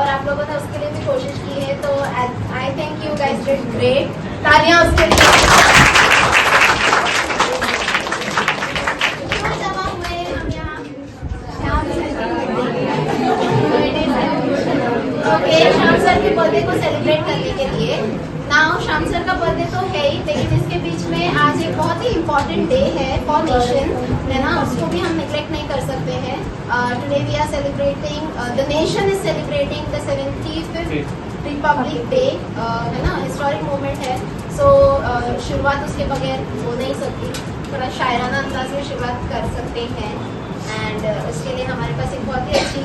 आप लोगों ने उसके लिए भी कोशिश की है, तो I think you guys did great. तालियां उसके लिए। श्याम सर के बर्थडे को सेलिब्रेट करने के लिए नाउ श्याम सर का बर्थडे तो है ही, लेकिन इसके बीच में आज एक बहुत ही इम्पोर्टेंट डे है फॉर नेशन, है ना, उसको भी हम नेग्लेक्ट नहीं कर सकते हैं। Today we are celebrating, the nation is celebrating the 75th Republic Day, है ना, हिस्टोरिक मोमेंट है। सो शुरुआत उसके बगैर हो नहीं सकती, थोड़ा शायराना अंदाज में शुरुआत कर सकते हैं। एंड उसके लिए हमारे पास एक बहुत ही अच्छी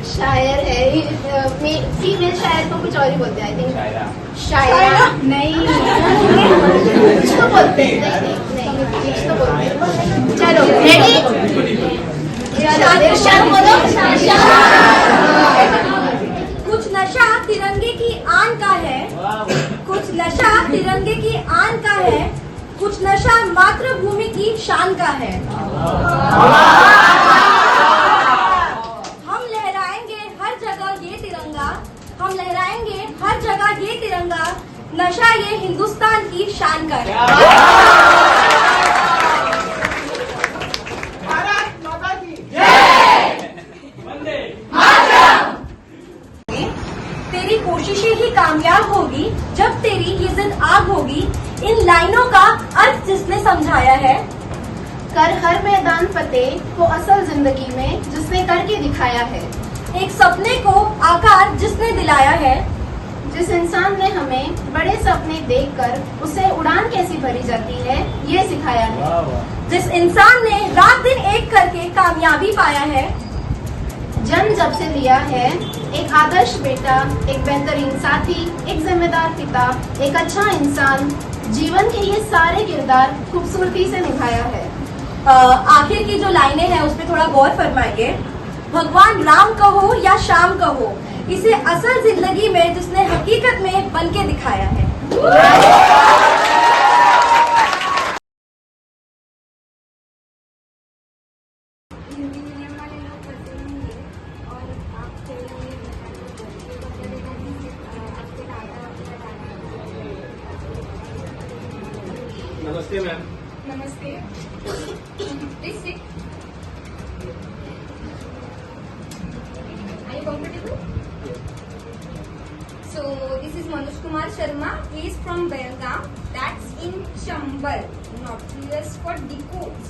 शायर है, फीमेल शायर तो कुछ और ही बोलते हैं, आई थिंक शायरा नहीं, कुछ तो बोलते हैं, नहीं कुछ तो बोलते हैं। चलो रेडी, बोलो। कुछ नशा तिरंगे की आन का है, कुछ नशा तिरंगे की आन का है, कुछ नशा मातृभूमि की शान का है। हम लहराएंगे हर जगह ये तिरंगा, हम लहराएंगे हर जगह ये तिरंगा, नशा ये हिंदुस्तान की शान का है। भारत माता की जय। वंदे मातरम। तेरी कोशिशें ही कामयाब होगी जब तेरी ये जिद आग होगी, इन लाइनों का अर्थ जिसने समझाया है। कर हर मैदान फतेह को असल जिंदगी में जिसने करके दिखाया है, एक सपने को आकार जिसने दिलाया है, जिस इंसान ने हमें बड़े सपने देखकर उसे उड़ान कैसी भरी जाती है ये सिखाया है, जिस इंसान ने रात दिन एक करके कामयाबी पाया है। जन्म जब से लिया है एक आदर्श बेटा, एक बेहतरीन साथी, एक जिम्मेदार पिता, एक अच्छा इंसान, जीवन के ये सारे किरदार खूबसूरती से निभाया है। आखिर की जो लाइनें हैं उस पर थोड़ा गौर फरमाइए। भगवान राम कहो या शाम कहो, इसे असल जिंदगी में जिसने हकीकत में बन के दिखाया है। नमस्ते मैम। नमस्ते। Please sit. Are you comfortable? So this is Manoj Kumar Sharma. He is from Belgaum. That's in Chambal, Northwest for decades.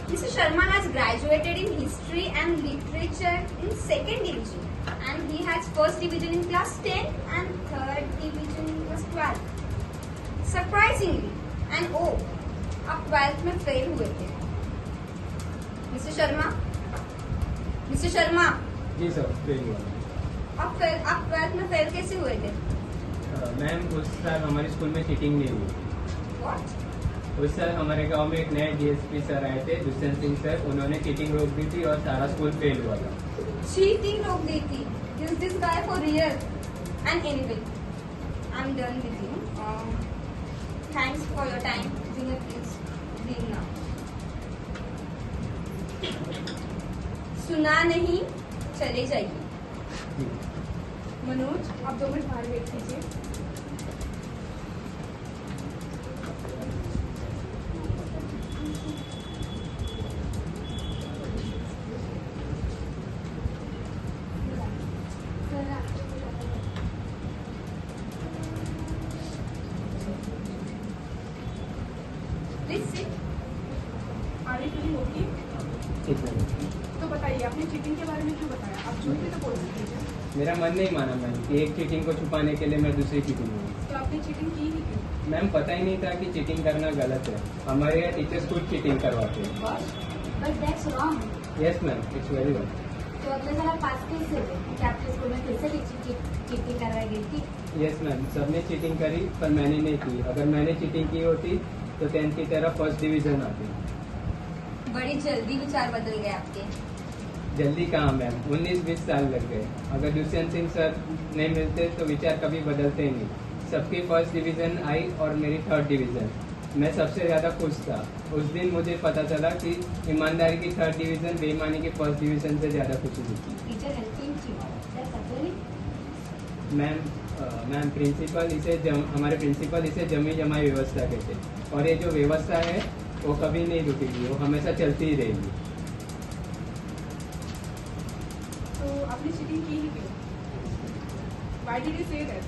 Mr. Sharma has graduated in history and literature in 2nd division, and he has 1st division in class 10 and 3rd division in class 12. Surprisingly, and आप 12th में fail हुए थे। Mister Sharma ji sir, fail हुआ। आप 12th में fail कैसे हुए थे? मैम उस साल हमारे स्कूल में चीटिंग नहीं हुई। What? उस साल हमारे गांव में एक नए डीएसपी सर आए थे, दुष्यंत सिंह सर, उन्होंने चीटिंग रोक दी थी और सारा स्कूल फेल हुआ था। चीटिंग रोक दी थी? Is this guy for real? And anyway, I'm done with you. Thanks for your time. Junior, please leave now. सुना नहीं चले जाइए। मनोज, आप 2 मिनट बाहर वेट कीजिए। Please sit. आगे फीलिंग होगी ठीक है। तो बताइए, आपने चीटिंग के बारे में क्यों बताया? आप झूठ भी तो बोल सकते थे। मेरा मन नहीं माना मैम कि एक चीटिंग को छुपाने के लिए मैं दूसरी चीटिंग हुई। तो आपने चीटिंग की ही क्यों? मैम पता ही नहीं था कि चीटिंग करना गलत है। हमारे यहाँ टीचर्स खुद चीटिंग करवाते हैं। But that's wrong. Yes ma'am, it's very good. तो अगले साल आप पास कैसे हुए? क्या आपके स्कूल में फिर से चीटिंग करवाई गई थी? यस मैम, सबने चीटिंग करी पर मैंने नहीं की। अगर मैंने चीटिंग की होती तो 10th की तरह 1st डिवीजन आती। बड़ी जल्दी विचार बदल गए आपके। जल्दी कहाँ मैम, 19-20 साल लग गए। अगर दुष्यंत सिंह सर नहीं मिलते तो विचार कभी बदलते ही नहीं। सबकी 1st डिवीजन आई और मेरी 3rd डिवीजन। मैं सबसे ज़्यादा खुश था। उस दिन मुझे पता चला कि ईमानदारी की 3rd डिवीज़न बेईमानी की 1st डिवीज़न से ज़्यादा खुशी थी। Teacher helping you, that's approving. Ma'am हमारे प्रिंसिपल इसे जमी जमाई व्यवस्था कहते हैं और ये जो व्यवस्था है वो कभी नहीं रुकेगी, वो हमेशा चलती ही रहेगी। तो आपने चीटिंग की ही क्यों? Why did you say that?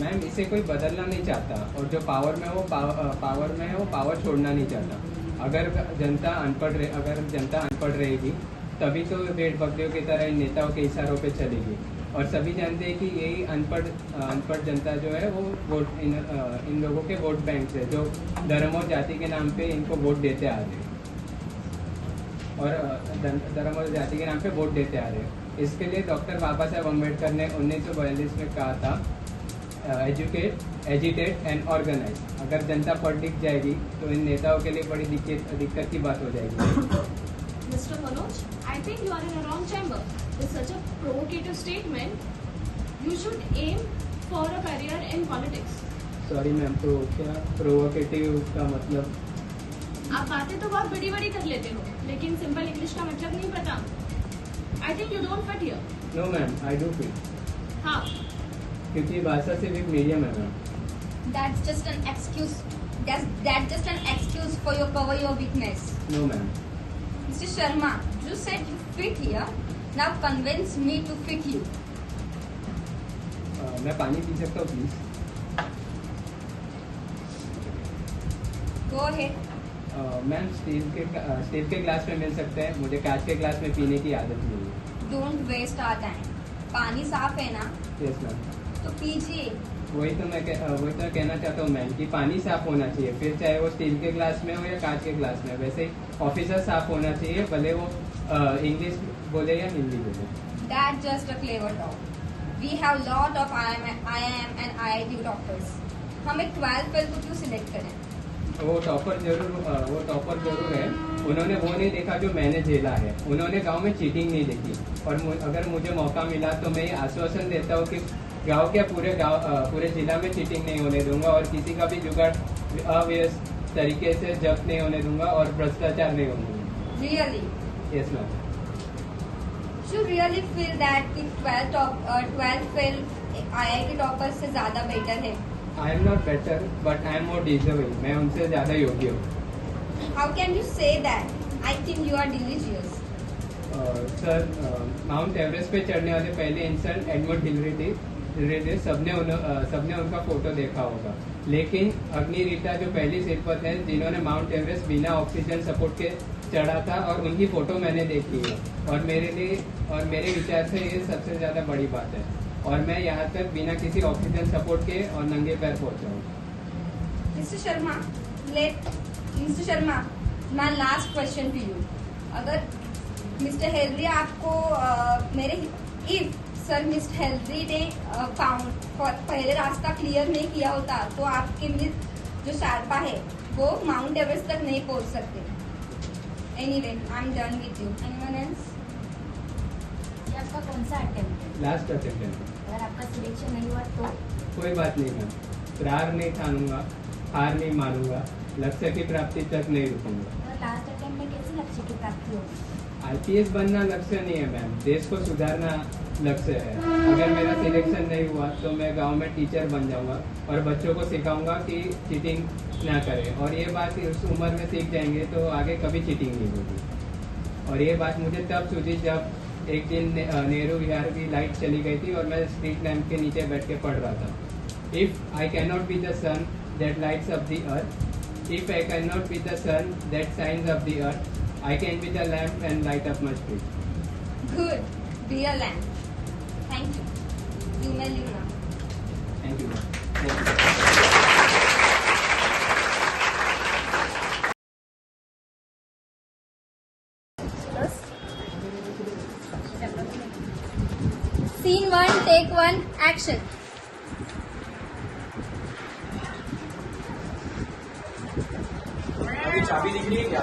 Ma'am इसे कोई बदलना नहीं चाहता और जो पावर में वो पावर छोड़ना नहीं चाहता। अगर जनता अनपढ़ रहेगी तभी तो भेड़ बकरियों की तरह इन नेताओं के इशारों पे चलेगी। और सभी जानते हैं कि यही अनपढ़ जनता जो है वो इन लोगों के वोट बैंक है जो धर्म और जाति के नाम पे इनको वोट देते आ रहे हैं और धर्म और जाति के नाम पे वोट देते आ रहे हैं। इसके लिए डॉक्टर बाबा साहेब अम्बेडकर ने 1942 में कहा था एजुकेट, एजिटेट एंड ऑर्गेनाइज। अगर जनता पढ़ लिख जाएगी तो इन नेताओं के लिए बड़ी दिक्कत की बात हो जाएगी। Mr. Manoj, I think you are in a wrong chamber. With such a provocative statement, you should aim for a career in politics. Sorry ma'am, तो क्या प्रोवोकेटिव का मतलब? आप बातें तो बहुत बड़ी बड़ी कर लेते हो, लेकिन सिंपल इंग्लिश का मतलब नहीं पता। I think you don't fit here. No ma'am, I do fit, How? क्योंकि भाषा सिर्फ एक मीडियम है ma'am. That's just an excuse. That's just an excuse for your cover your weakness. No ma'am. Mr. Sharma, you said you fit here. Now convince me to fit you. मैं पानी P सकता हूँ please? Go ahead. Ma'am steel के glass में मिल सकते हैं, मुझे कांच के ग्लास में पीने की आदत नहीं है। Don't waste our time. पानी साफ है ना? Yes ma'am. तो पीजिए। वही तो कहना चाहता हूँ मैम कि पानी साफ होना चाहिए, फिर चाहे वो स्टील के ग्लास में हो या कांच के ग्लास में। वैसे ही ऑफिसर साफ होना चाहिए, भले वो इंग्लिश बोले या हिंदी बोले। That's just a clever talk. We have lot of IIM and IIT doctors. हम एक 12th फेल को क्यों सिलेक्ट करें? वो टॉपर जरूर है। उन्होंने वो नहीं देखा जो मैंने झेला है। उन्होंने गांव में चीटिंग नहीं देखी। और अगर मुझे मौका मिला तो मैं ये आश्वासन देता हूँ कि गांव के पूरे जिला में चीटिंग नहीं होने दूंगा और किसी का भी जुगाड़ अव्यवस्थित तरीके से जब्त नहीं होने दूंगा और भ्रष्टाचार नहीं होने दूंगा। Really? Yes ma'am. You really feel that the 12th fail IIT topper से ज्यादा बेटर है? I am not better but I am more deserving. मैं उनसे ज्यादा योग्य हूँ। How can you say that? I think you are delicious. Sir, mount Everest पे चढ़ने वाले पहले इंसान एडमंड हिलरी थे। सबने उनका फोटो देखा होगा, लेकिन अग्नि रीता जो पहली शिल्पत है जिन्होंने माउंट एवरेस्ट बिना ऑक्सीजन सपोर्ट के चढ़ा था, और उनकी फोटो मैंने देखी है और मेरे विचार से ये सबसे ज्यादा बड़ी बात है। और मैं यहाँ तक बिना किसी ऑक्सीजन सपोर्ट के और नंगे पैर पहुंचा हूँ। Mr. Sharma, my last question to you. अगर मिस्टर हेनरी आपको सर मिस्टर हेनरी ने पहले रास्ता क्लियर नहीं किया होता तो आपके जो शार्पा है वो माउंट एवरेस्ट तक नहीं पहुंच सकते। Anyway, I am done with you. Anyone else? ये आपका कौन सा अटेम्प्ट है? लास्ट अटेम्प्ट है। अगर आपका सिलेक्शन नहीं हुआ तो? कोई बात नहीं मैम, हार नहीं ठानूंगा, हार नहीं मानूंगा, लक्ष्य की प्राप्ति तक नहीं रुकूंगा। लास्ट अटेम्प्ट में कैसे लक्ष्य की प्राप्ति होगी? आईपीएस बनना लक्ष्य नहीं है मैम, देश को सुधारना लक्ष्य है। अगर मेरा सिलेक्शन नहीं हुआ तो मैं गांव में टीचर बन जाऊंगा और बच्चों को सिखाऊंगा कि चीटिंग ना करें, और ये बात इस उम्र में सीख जाएंगे तो आगे कभी चीटिंग नहीं होगी। और ये बात मुझे तब सूझी जब एक दिन नेहरू विहार की लाइट चली गई थी और मैं स्ट्रीट लैम्प के नीचे बैठ के पढ़ रहा था। If I can not be the sun that lights up the earth, if I cannot be the sun that shines up the earth, I can be the lamp and light up my street. Good. Be a lamp. Thank you. You may leave now. Thank you, ma'am. Thank you. Scene 1, take 1, action. अभी चाबी दिख रही है क्या?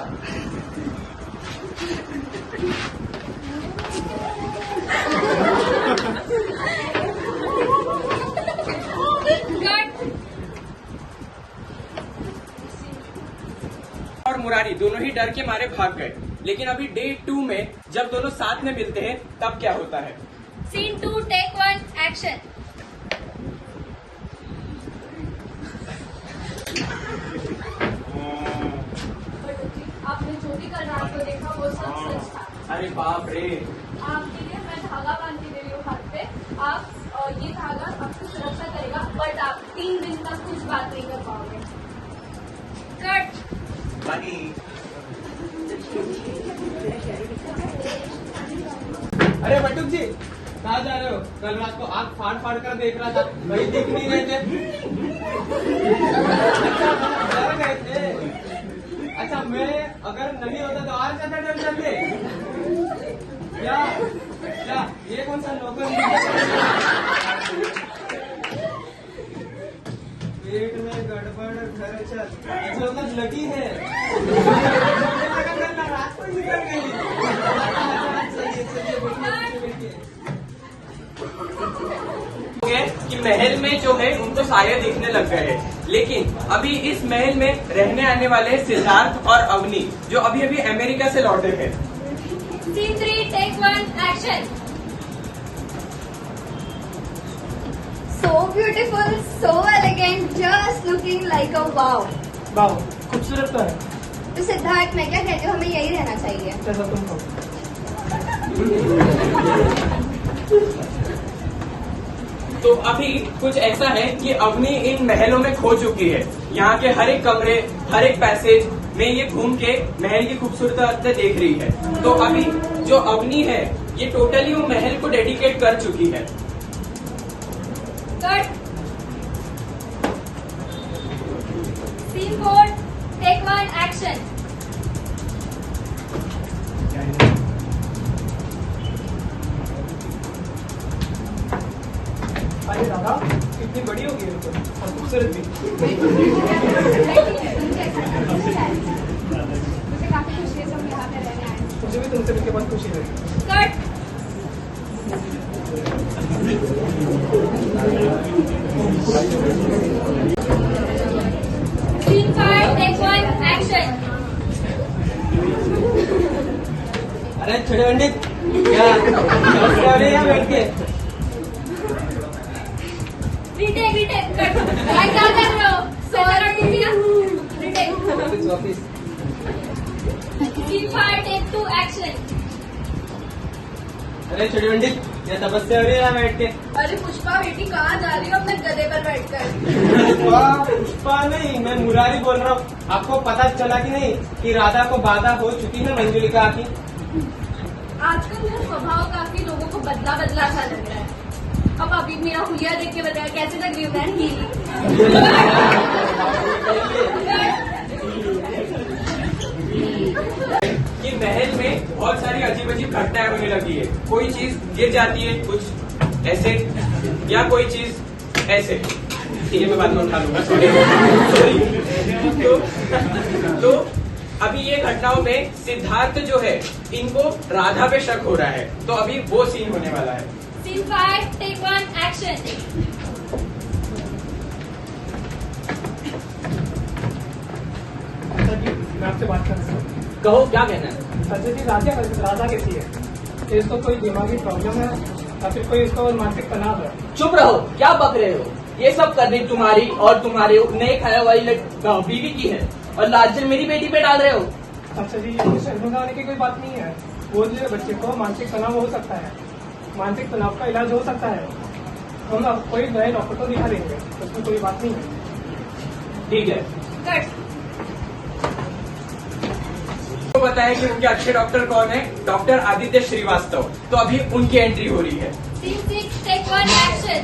Good. डर के मारे भाग गए। लेकिन अभी डे 2 में जब दोनों साथ में मिलते हैं तब क्या होता है? Scene 2, take 1, action. आपने जो भी कल रात को देखा वो सब सच था। अरे बाप रे, आपके लिए मैं धागा बांध के दे रही हूँ हाथ पे। आप ये धागा आपको सुरक्षा करेगा, बट आप 3 दिन तक कुछ बात नहीं कर पाओगे। Cut. अरे बटुक जी, कहाँ जा रहे हो? कल रात को आँख फाड़ फाड़ कर देख रहा था, वही दिख नहीं रहे थे। डर गए थे। अच्छा, मैं अगर नहीं होता तो और ज्यादा डर जाते। क्या क्या ये कौन सा नौकर? पेट में गड़बड़ घर चल, ऐसा मतलब लगी है। रात को निकल गई। कि महल में जो है उनको साये दिखने लग गए हैं, लेकिन अभी इस महल में रहने आने वाले सिद्धार्थ और अवनी जो अभी अभी अमेरिका से लौटे हैं। Scene 3, take 1, action. So beautiful, so elegant, just looking like a wow. वाह, खूबसूरत तो है। तो सिद्धार्थ, मैं क्या कहती हूँ, हमें यही रहना चाहिए। जैसा तुम हो। तो अभी कुछ ऐसा है कि अवनी इन महलों में खो चुकी है। यहाँ के हर एक कमरे, हर एक पैसेज में ये घूम के महल की खूबसूरती देख रही है। तो अभी जो अवनी है ये टोटली वो महल को डेडिकेट कर चुकी है। Cut. Scene 4, take 1, action. अरे दादा, कितनी बड़ी होगी ये तो, और खूबसूरत भी। मुझे काफी खुशी है सब यहाँ पे रहने आए। मुझे भी तुमसे मिलकर बहुत खुशी हुई। Cut. Scene 5, take 1, action. अरे छोटे पंडित, क्या कर रहे हैं बैठ के? Retake, cut. क्या कर रहे हो? Retake. Office. Scene 5, take 2, action. अरे छोटे पंडित, ये तपस्या हो रही है बैठ के? अरे पुष्पा बेटी, कहाँ जा रही हो अपने गधे पर बैठकर? पुष्पा नहीं, मैं मुरारी बोल रहा हूँ। आपको पता चला कि नहीं कि राधा को बाधा हो चुकी है मंजुलिका की? आजकल मेरा स्वभाव काफी लोगों को बदला बदला सा लग रहा है। अब अभी मेरा हुलिया देख के बताया कैसे लग रही हूँ बहन की। कि महल में बहुत सारी अजीब अजीब घटनाएं होने लगी है। कोई चीज गिर जाती है कुछ ऐसे, या कोई चीज ऐसे। ये मैं बाद में उठा लूंगा, सॉरी। तो अभी ये घटनाओं में सिद्धार्थ जो है इनको राधा पे शक हो रहा है, तो अभी वो सीन होने वाला है। Scene 5, take 1, action. अच्छा जी, मैं आपसे बात कर रहा हूँ। कहो, क्या कहना है? अच्छा जी, राधा कैसी है? इसको कोई दिमागी प्रॉब्लम है या फिर कोई इसको मानसिक तनाव है? चुप रहो, क्या बक रहे हो? ये सब करनी तुम्हारी और तुम्हारे नए खाया वाली बीवी की है, और लालचन मेरी बेटी पे डाल रहे हो। अच्छा जी, ये शर्मिंदा होने की कोई बात नहीं है। वो जो बच्चे को मानसिक तनाव हो सकता है, मानसिक तनाव का इलाज हो सकता है। हम अब कोई नए डॉक्टर को दिखा देंगे, उसमें कोई बात नहीं है। ठीक है। Cut. तो बताया कि उनके अच्छे डॉक्टर कौन है? डॉक्टर आदित्य श्रीवास्तव। तो अभी उनकी एंट्री हो रही है। Scene 6, take 1, action.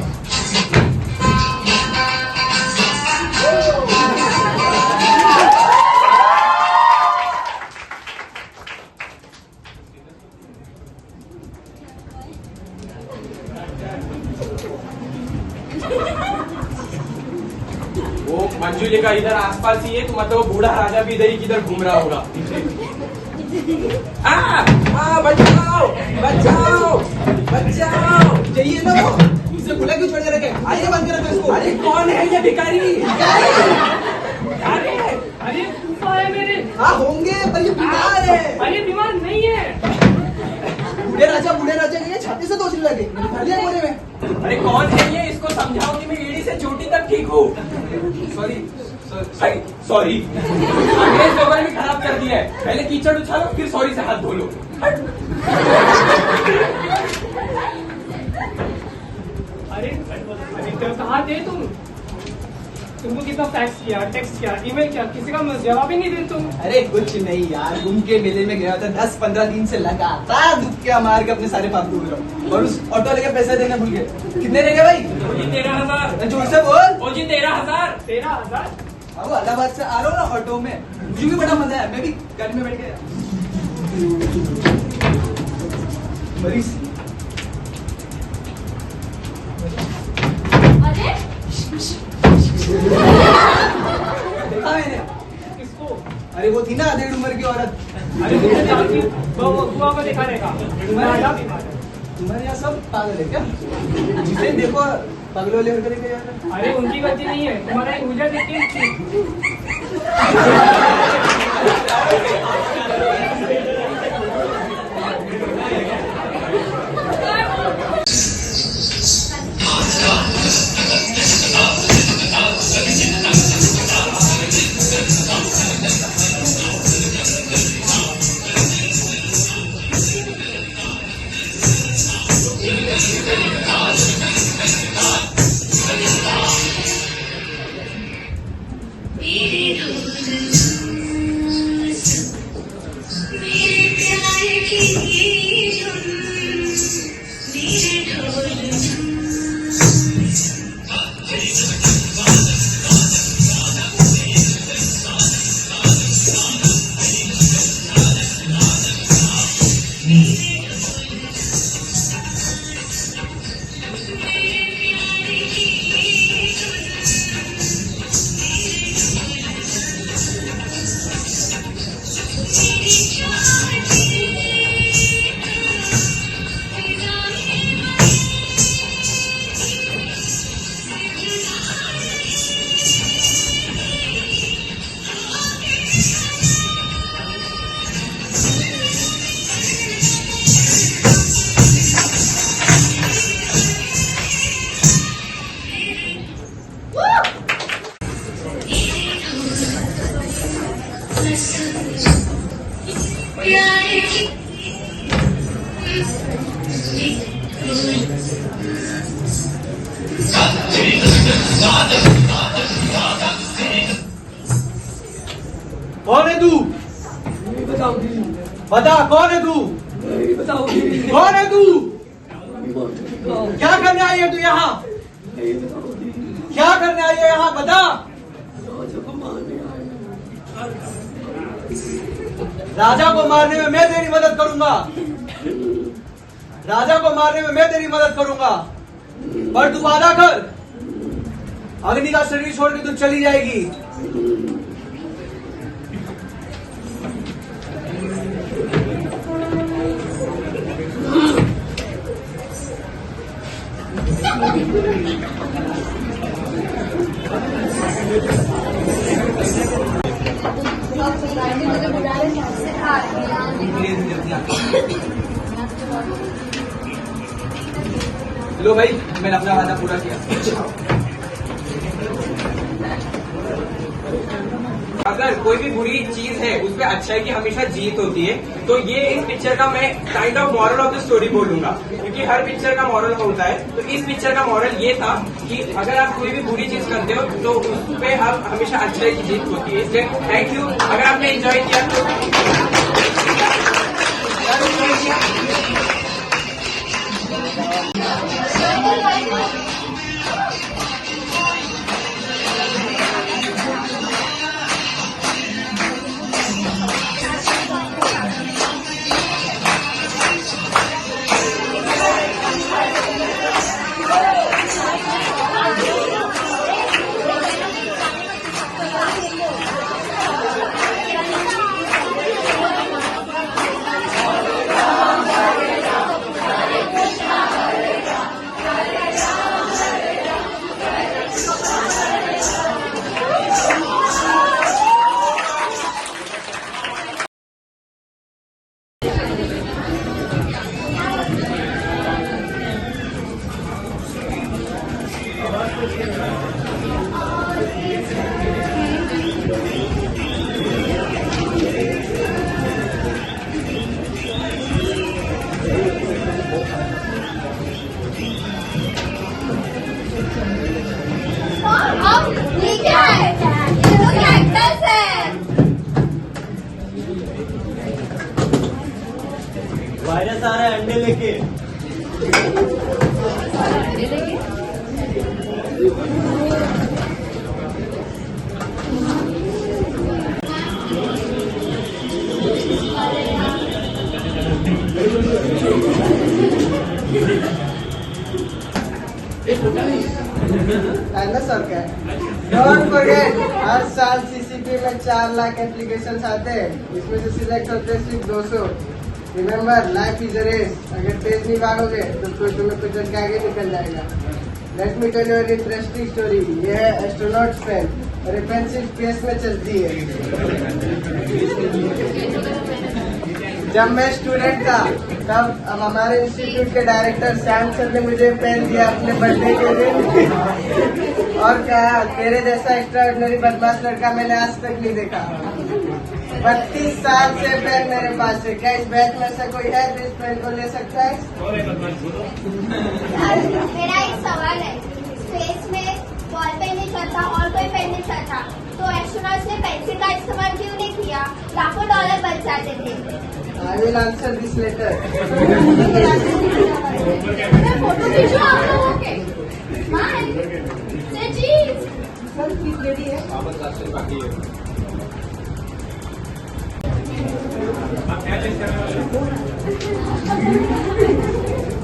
वो मंजुलिका इधर आसपास ही है, तो मतलब वो बूढ़ा राजा भी इधर ही किधर घूम रहा होगा। बचाओ बचाओ बचाओ, चाहिए ना वो, उसे खुला क्यों छोड़ के रखे? आइए बंद कर रखो इसको। अरे कौन है ये भिखारी? अरे फूफा है मेरे, हाँ होंगे, पर ये बीमार है। अरे बीमार नहीं है। बूढ़े राजा के छाती से दोषने लगे, भर लिया कोने में। अरे कौन है ये, इसको समझाओ कि मैं एड़ी से चोटी तक ठीक हूँ। सॉरी अंग्रेज लोगों ने भी खराब कर दिया है। पहले कीचड़ उछालो फिर सॉरी से हाथ धो लो। अरे कहाँ थे तुमको कितना फैक्स किया, टेक्स्ट किया, ईमेल किया, किसी का जवाब ही नहीं दे तुम। अरे कुछ नहीं यार, घूम के मेले में गया था, 10-15 दिन से लगातार दुबकिया मार के अपने सारे पाप दूर रहा हूँ। और उस ऑटो लेके पैसे देना भूल गए। कितने रहेंगे भाई? 13,000। जोर से बोल। ओ जी 13,000। 13,000? अब इलाहाबाद से आ रहा हूँ ना ऑटो में, मुझे भी बड़ा मजा है, मैं भी गाड़ी में बैठ गया। मरीज देखा मैंने। किसको? अरे वो थी ना 1.5 उम्र की औरत। अरे बुआ को देखा रहेगा। तुम्हारे यहाँ सब पागल है क्या? जिसे देखो पागल वाले हरकतें कर रहे हैं। अरे उनकी गलती नहीं है, तुम्हारा एक ऊर्जा देखिए। कौन है तू? बता कौन है तू? कौन है तू? क्या करने आई है तू यहाँ? क्या करने आई है यहाँ बता? राजा को मारने में मैं तेरी मदद करूंगा। राजा को मारने में मैं तेरी मदद करूंगा, पर तू वादा कर अग्नि का शरीर छोड़ के तू चली जाएगी। लो भाई, मैंने अपना वादा पूरा किया। अगर कोई भी बुरी चीज है उस पर अच्छाई की हमेशा जीत होती है, तो ये इस पिक्चर का मैं kind of moral of the story बोलूंगा, क्योंकि हर पिक्चर का मॉरल होता है। तो इस पिक्चर का मॉरल ये था कि अगर आप कोई भी बुरी चीज करते हो तो उस पे हम हमेशा अच्छाई की जीत होती है। इसलिए थैंक यू। अगर आपने एंजॉय किया तो सारे अंडे लेके। सर क्या डोंट फॉरगेट, हर साल सीसीपी में 4 लाख एप्लीकेशन आते हैं, इसमें से सिलेक्ट होते हैं सिर्फ 200। Remember, life is a race. अगर तेज नहीं भागोगे तो कोई तुम्हें कुछ के आगे निकल जाएगा। लेट मी टेल यू एक इंटरेस्टिंग स्टोरी। ये है एस्ट्रोनॉट पेन, और ये पेन सिर्फ स्पेस में चलती है। जब मैं स्टूडेंट था तब हमारे इंस्टीट्यूट के डायरेक्टर सैम सर ने मुझे पेन दिया अपने बर्थडे के दिन, और कहा तेरे जैसा एक्स्ट्राऑर्डिनरी बदमाश लड़का मैंने आज तक नहीं देखा। 32 साल से पेन मेरे पास है। क्या इस बैच में से कोई है जो इस पेन को ले सकता है? मेरा एक सवाल है, स्पेस में बॉल पेन नहीं चलता और कोई पेन नहीं चलता, तो एस्ट्रोनॉट्स ने पेंसिल का इस्तेमाल क्यों नहीं किया? लाखों डॉलर बच जाते थे। I will answer this later. Photo खींचो आप लोगों के। स्माइल, से चीज। सर फीस रेडी है?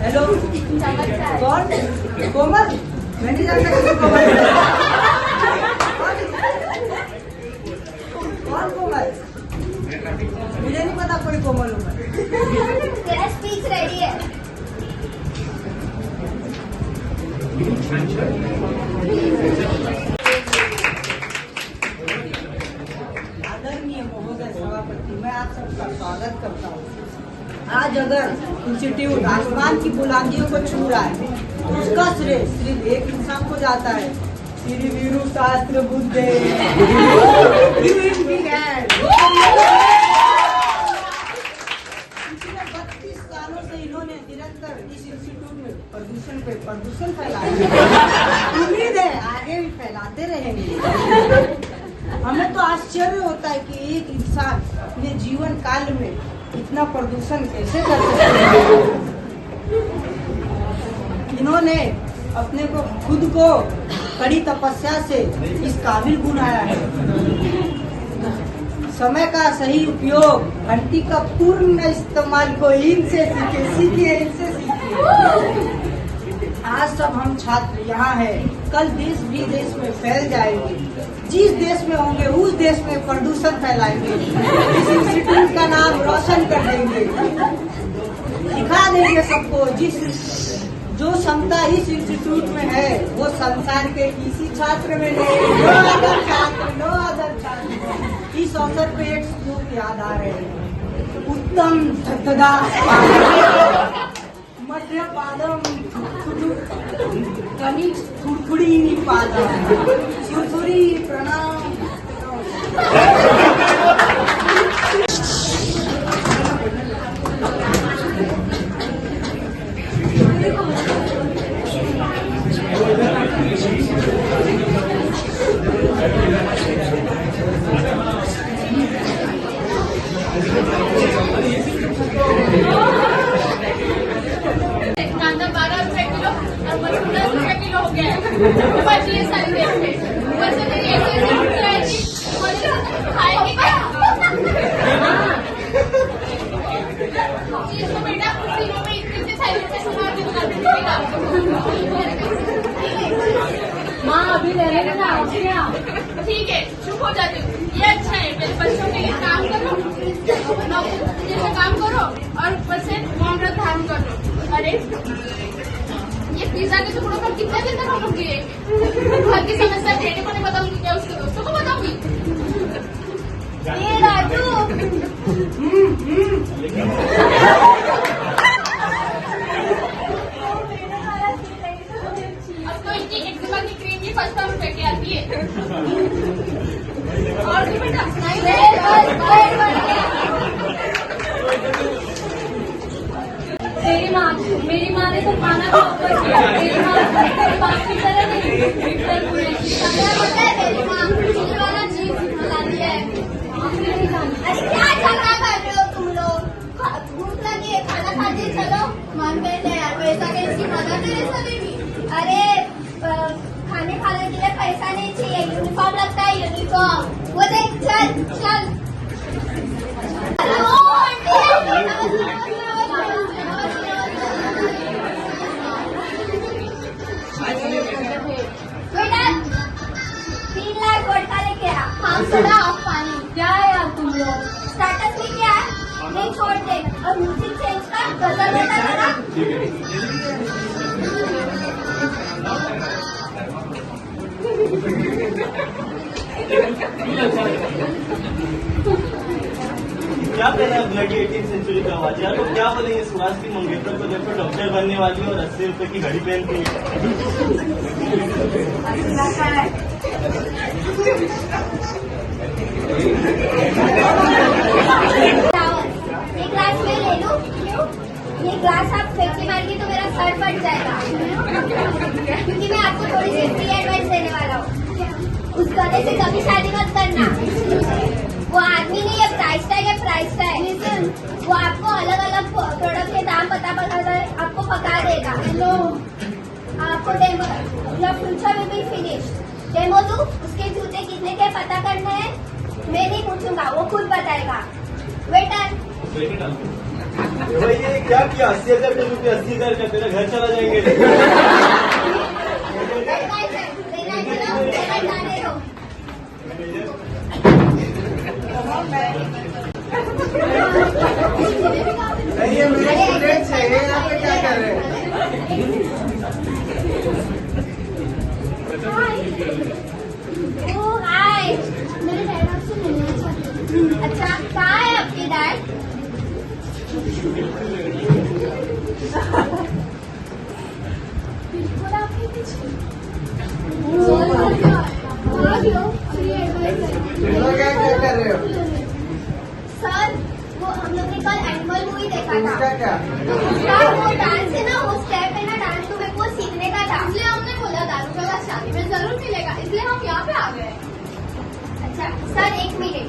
हेलो, कौन? कोमल? मैं नहीं जानता कोमल। कौन कोमल? मुझे नहीं पता कोई कोमल होगा। तेरा स्पीच रेडी है। आदरणीय महोदय सभापति, मैं आप सबका स्वागत करता हूँ। आज अगर इंस्टीट्यूट आसमान की बुलंदियों को छू रहा है तो उसका श्रेय सिर्फ एक इंसान को जाता है, श्री वीरू शास्त्र बुद्धे। पिछले 32 सालों से इन्होंने निरंतर इस इंस्टीट्यूट में प्रदूषण पे प्रदूषण फैलाया। उम्मीद है आगे भी फैलाते रहेंगे। हमें तो आश्चर्य होता है कि एक इंसान अपने जीवन काल में इतना प्रदूषण कैसे कर सकते हैं। इन्होंने अपने को खुद को कड़ी तपस्या से इस काबिल बनाया है। समय का सही उपयोग, घंटी का पूर्ण इस्तेमाल को इनसे सीखिए। आज सब हम छात्र यहाँ हैं, कल देश विदेश में फैल जाएंगे। जिस देश में होंगे उस देश में प्रदूषण फैलाएंगे। इस इंस्टीट्यूट का नाम रोशन कर देंगे, दिखा देंगे सबको जो क्षमता इस इंस्टीट्यूट में है वो संसार के किसी छात्र में नहीं। नो अदर छात्र। इस अवसर पे एक श्लोक याद आ रहे हैं, उत्तम धदा मध्य पादम कनिष्ठ थुड़थुड़ी पादम सुरसुरी प्रणाम। कांदा 12 रुपए किलो और मशरूम 10 रुपए किलो हो गया है। ऊपर ये सारी रेट पे ऊपर से मेरी ऐसे जाएगी और खाएंगे क्या? इसको बेटा तीनों में इतने सारे रुपए सुना के दुकान पे मिलेगा। माँ अभी ले रहे ना क्या? ठीक है, चुप हो जाती हूँ। ये अच्छा है, मेरे बच्चों के लिए काम करो, जैसे काम करो और ऊपर से मौन ध्यान करो। अरे ये पिज्जा के टुकड़ों पर कितने दिन तक हम लोग गिरे? घर की समस्या बेटे को नहीं बताऊंगी, क्या उसके दोस्तों को बताऊंगी? ये राजू अब तो इनकी एक्टिवा की क्रीम भी 55 रुपए की आती है। और भी बेटा मेरी माँ ने तो खाना भी ऊपर किया। मेरी माँ बाप की तरह नहीं। मेरी माँ मुझे वाला चीज खिला दिया है। अरे क्या झगड़ा कर रहे हो तुम लोग? भूख लगी है, खाना खाते मान गए ले यार, पैसा का इसकी मदद तेरेसा देगी। अरे खाने खाने के लिए पैसा नहीं चाहिए, यूनिफॉर्म लगता है, यूनिफॉर्म। वो देख, चल चल। Hello aunty. बेटा 3 लाख वोडका लेके आ। हाँ थोड़ा ऑफ पानी। क्या है यार तुम लोग, स्टेटस लेके आ, नहीं छोड़ दे। और म्यूजिक चेंज कर, गजल होता है ना। क्या कहना है ब्लडी 18th सेंचुरी का आवाज यार, तो क्या बोलेंगे सुहास की मंगेतर को देखो डॉक्टर बनने वाली है और 80 रुपए की घड़ी पहनती है। ये ग्लास में ले लूं? क्यों? ये ग्लास आप फेंकी मारेंगे तो मेरा सर फट जाएगा, क्योंकि मैं आपको थोड़ी सी फ्री एडवाइस देने वाला हूँ। उस गधे से कभी शादी मत करना, वो आदमी नहीं है, प्राइस टैग है, प्राइस टैग। वो आपको अलग अलग प्रोडक्ट के दाम पता आपको पका देगा। आपको demo, your future will be finish. Demo दूं, उसके जूते कितने के पता करने हैं, मैं नहीं पूछूंगा, वो खुद बताएगा। वेटर भाई ये क्या किया, 80,000 का रुपये 80,000 का, तेरा घर चला जाएंगे। जाने दो। ये मेरे स्टूडेंट्स हैं, ये यहाँ पे क्या कर रहे हैं? हाय, मेरे डैड आपसे मिलना चाहते हैं। अच्छा, कहाँ है आपके डैड? बिल्कुल आपके पीछे। क्या कर रहे हो? सर, वो हम लोग ने कल एनिमल मूवी देखा था। उसका क्या? तो उसका वो डांस है ना, वो स्टेप है ना डांस, तो मेरे को सीखने का था। इसलिए हमने बोला दारू का ग्लास शादी में जरूर मिलेगा, इसलिए हम यहाँ पे आ गए। अच्छा सर, 1 मिनट।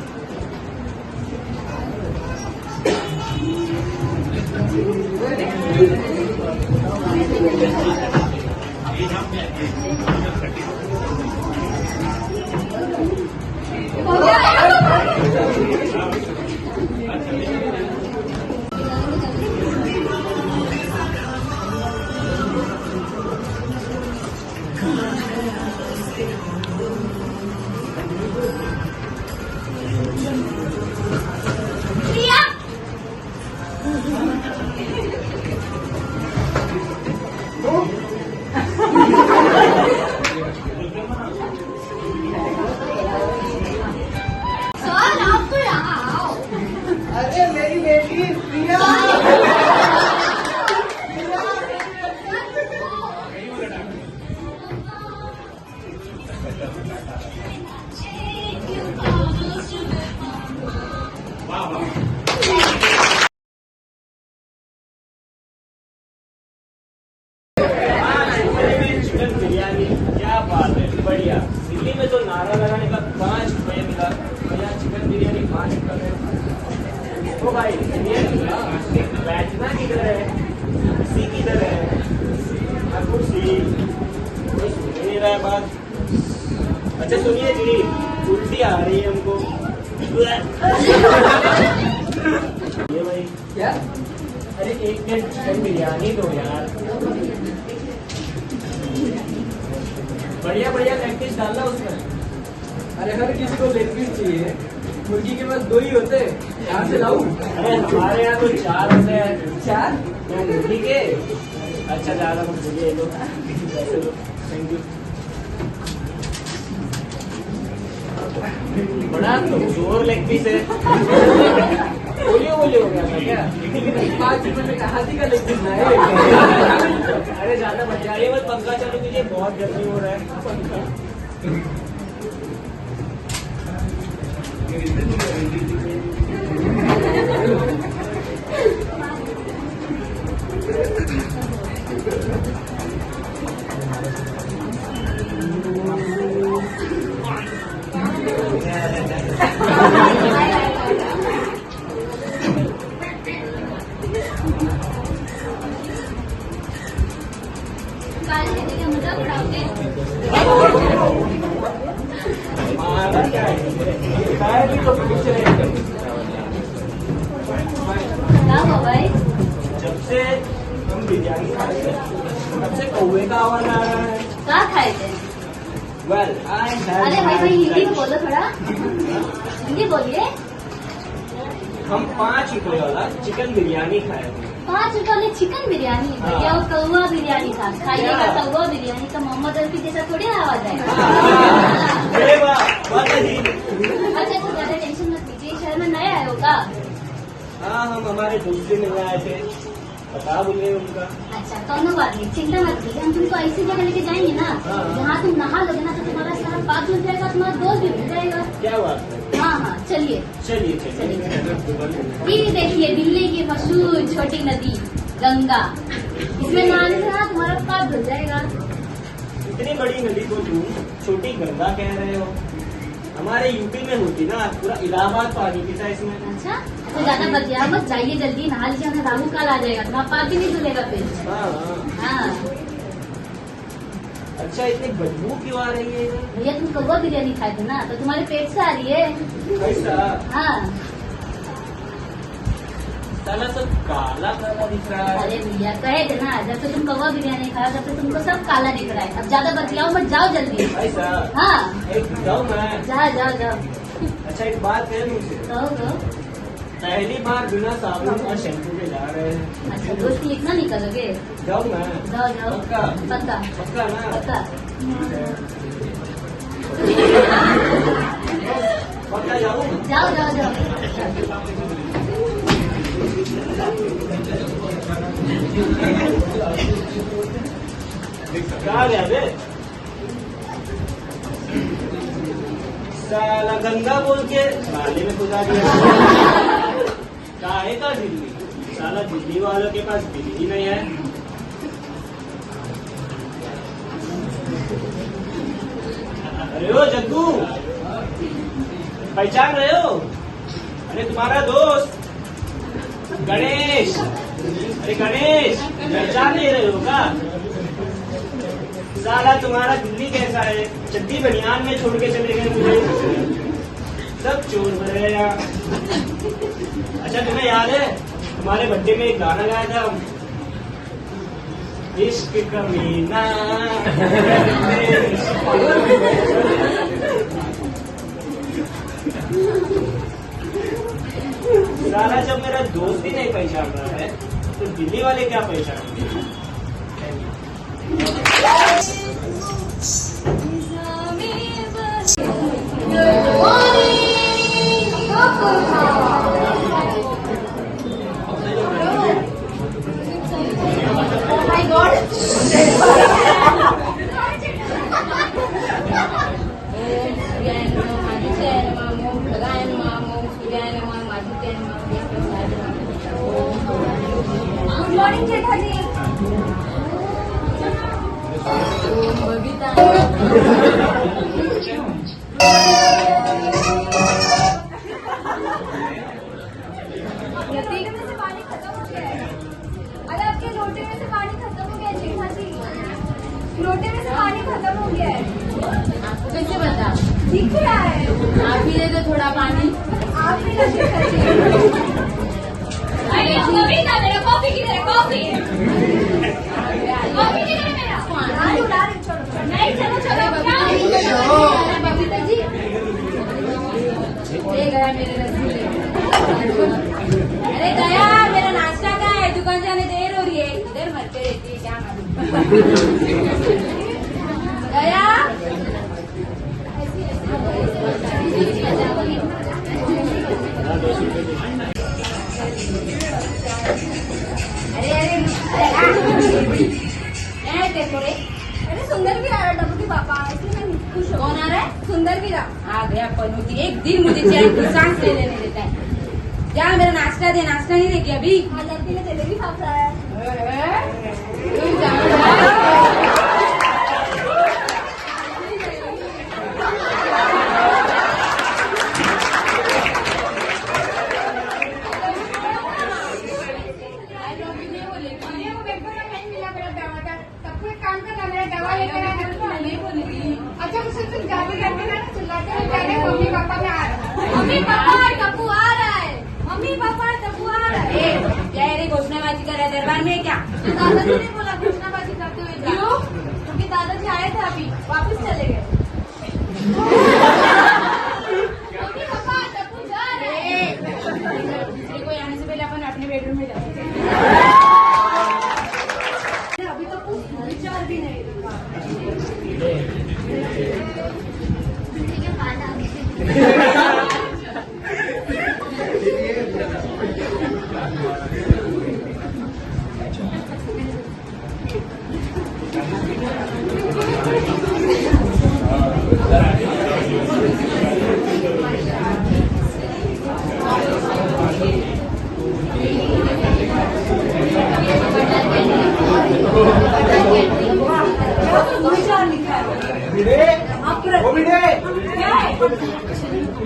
हो गया? प्रिया, सर आप तो यहाँ आओ। अरे मेरी बेटी प्रिया। चिकन बिरयानी, क्या बात है, बढ़िया। दिल्ली में तो नारा लगाने का 5 रुपये मिला, भैया चिकन बिरयानी 5 रुपये में। ओ भाई बैठना किधर है, कुर्सी किधर है? कुर्सी कोई सुन नहीं रहा है बात। अच्छा सुनिए जी, उल्टी आ रही है हमको। ये भाई क्या? अरे 1 प्लेट चिकन बिरयानी दो यार, बढ़िया बढ़िया लेग पीस डालना उसमें। अरे हर किसी को लेग पीस चाहिए, मुर्गी के पास 2 ही होते हैं, यहाँ से लाऊं? अरे हमारे यहाँ तो 4 होते हैं। 4? मैं मुर्गी के। अच्छा ज्यादा मत बोलिए, लो पैसे लो, थैंक यू। बड़ा तो जोर लेग पीस है। बोलियो बोलियो हो गया था क्या? 5 रुपए में हाथी का लेग पीस ना है। अरे ज्यादा मत जाइए, बस पंखा चालू कीजिए, बहुत गर्मी हो रहा है। काल देने का मजाक उड़ाओगे? हमारा क्या है भी तो पीछे क्या हुआ भाई? जब से हम बिरयानी खा रहे हैं तब से कौवे का आवाज आ रहा है। क्या खाए थे? वेल आई अरे भाई भाई हिंदी में बोलो थोड़ा, हिंदी बोलिए। हम 5 रुपए वाला चिकन बिरयानी खाए थे। 5 रुपए वाली चिकन बिरयानी, भैया वो कौवा बिरयानी था, खाइएगा कौवा बिरयानी का मोहम्मद रफी जैसा थोड़ी आवाज आएगा। अरे वाह बहुत अजीब। अच्छा तो ज्यादा टेंशन मत लीजिए, शहर में नए आए हो का? हाँ हम हमारे दोस्त से मिलने आए थे, पता बोले उनका। अच्छा कोनो बात नहीं, चिंता मत कीजिए, हम तुमको ऐसी जगह लेके जाएंगे ना जहाँ तुम नहा लोगे ना तो तुम्हारा सारा पाप मिल जाएगा, तुम्हारा दोस्त भी मिल जाएगा। क्या बात है? हाँ हाँ चलिए। चलिए चलिए। ये देखिए दिल्ली की मशहूर छोटी नदी गंगा, इसमें नहाने से ना तुम्हारा पाप धुल जाएगा। इतनी बड़ी नदी को तुम छोटी गंगा कह रहे हो? हमारे यूपी में होती ना, पूरा इलाहाबाद पानी पीता इसमें। अच्छा तो ज्यादा बचिया मत, जाइए जल्दी नहा लीजिए, हमें राहु काल आ जाएगा, तुम्हारा पाप भी नहीं धुलेगा फिर। हाँ हाँ। हाँ अच्छा इतनी बदबू क्यों आ रही है इधर? भैया तुम कौवा बिरयानी खाए थे ना तो तुम्हारे पेट से आ रही है। ऐसा हाँ साला सब काला काला दिख रहा है। अरे भैया कहे थे ना जब से तुम कौवा बिरयानी खाओ तब से तुमको सब काला दिख रहा है, अब ज्यादा बतियाओ मत, जाओ जल्दी। ऐसा हाँ एक जाऊँ मैं? जाओ जाओ जाओ। अच्छा एक बात है मुझसे, कहो पहली बार बिना साबुन और शैम्पू के जा रहे हैं। अच्छा दोस्ती इतना नहीं करोगे? जाऊँ मैं? जाओ जाओ। पक्का? पक्का पक्का ना? पक्का। पक्का जाऊँ? जाओ जाओ जाओ। कहाँ गया बे? साला गंगा बोल के नाले में घुसा दिया। काहे का दिल्ली? साला दिल्ली वालों के पास बिजली नहीं है। अरे ओ जग्गू, पहचान रहे हो? अरे तुम्हारा दोस्त गणेश। अरे गणेश पहचान नहीं रहे हो का? साला तुम्हारा दिल्ली कैसा है, चड्डी बनियान में छोड़ के चले गए मुझे। सब चोर भरे हैं यहाँ। अच्छा तुम्हें याद है तुम्हारे बर्थडे में एक गाना गाया था, इश्क कमीना। साला जब मेरा दोस्त ही नहीं पहचान रहा है तो दिल्ली वाले क्या पहचानेंगे? My God good morning Jethaji. लोटे में से पानी खत्म हो गया है। अरे आपके लोटे में से पानी खत्म हो गया है जेठाजी, लोटे में से पानी खत्म हो गया है। आपको कैसे बता? दिख रहा है। आप ही दे दो थोड़ा पानी। आप भी ना जेठाजी। अरे कॉफी ना, मेरा कॉफी किधर है? कॉफी कॉफी किधर है मेरा? उड़ा रहे छोड़ो। नहीं चलो चलो क्या? बबीता जी ले गया मेरे रसगुल्ले। अरे गया मेरा नाश्ता का है, दुकान जाने देर हो रही है, इधर मरते रहती है क्या मालूम। गया अरे अरे सुंदर भी आ रहा डब्बू के पापा, इसलिए मैं खुश हो। कौन आ रहा है? सुंदर भी रहा। आ गया पनौती, एक दिन मुझे चैन की सांस ले लेने देता है। जा मेरा नाश्ता दे, नाश्ता नहीं दे क्या अभी? हजार के लिए जलेबी खा रहा है। सबको एक काम करना, तुम जाते जाते ना चिल्लाते हुए कह रहे मम्मी पापा में आ रहा है, मम्मी पापा टप्पू आ रहा है, मम्मी पापा टप्पू आ रहा है। क्या है रे घोषणाबाजी कर रहा है दरबार में क्या? दादाजी ने बोला घोषणाबाजी करते हुए क्यों? क्योंकि दादाजी आए थे अभी वापस चले गए। मम्मी पापा टप्पू जा रहे हैं। दूसरे कोई आने से पहले अपन अपने बेडरूम में जाते हैं। अभी तो कुछ विचार भी नहीं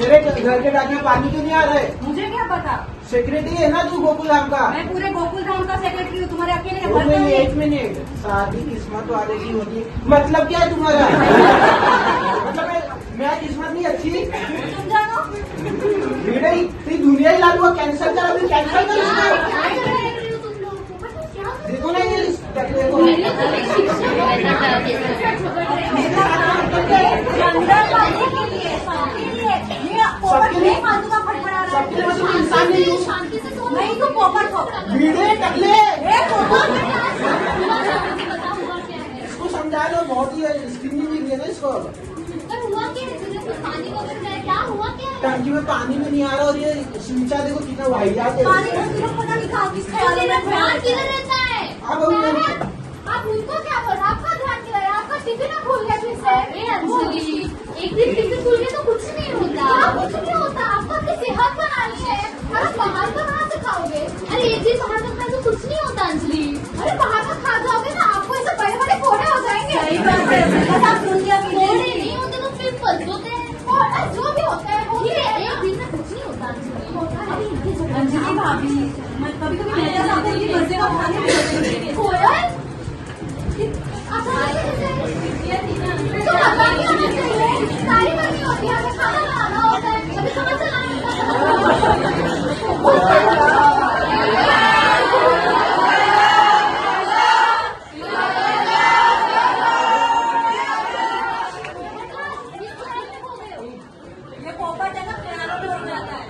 मेरे घर के टाकी में पानी क्यों नहीं आ रहा है? मुझे क्या पता? सेक्रेटरी है ना तू गोकुल धाम का? मैं पूरे गोकुल धाम का सेक्रेटरी हूँ, तुम्हारे अकेले का एक घर मिनट, नहीं। एक मिनट, शादी किस्मत वाले की होती है। मतलब क्या है तुम्हारा? मतलब मैं किस्मत नहीं अच्छी? तुम जानो भिड़े तेरी दुनिया ही लालू कैंसिल कर, अभी कैंसिल कर देखो ना ये टकले को। सबके लिए इंसान नहीं हूँ। शांति से सो नहीं तो पोपट हो भिड़े टकले बताओ हुआ क्या है? इसको समझा लो, बहुत ही स्क्रीनिंग मिल गई ना इसको। पर हुआ क्या है? तुझे कुछ पानी वगैरह है? क्या हुआ क्या है? टंकी में पानी में नहीं आ रहा और ये स्विचा देखो कितना वाहियात है। पानी का सिर्फ पता नहीं कहाँ किस ख्याल में ध्यान किधर रहता है? अब आप उनको क्या बोल रहे? आपका ध्यान किधर है? आपका टिफिन भूल गया फिर से? अरे अंजलि, एक दिन टिफिन भूल गए तो कुछ नहीं होता। कुछ नहीं होता, आपको अपनी सेहत बनानी है। अरे बाहर का कहाँ से खाओगे? अरे एक दिन बाहर का खाए तो कुछ नहीं होता अंजलि। अरे बाहर का खा जाओगे ना, आपको ऐसे बड़े बड़े फोड़े हो जाएंगे। सही बात है, बस आप दुनिया की फोड़े नहीं होते तो पिंपल्स होते हैं। और जो भी होता है होते हैं। एक दिन में कुछ नहीं होता अंजलि। होता है अंजलि भाभी, मैं कभी कभी मेरे साथ उनकी मर्जी का खाने भी होते कोयल तो बतानी होना चाहिए, सारी करनी होती है, हमें खाना बनाना होता है, कभी समझ ये पोपट है ना, प्यारों में हो जाता है।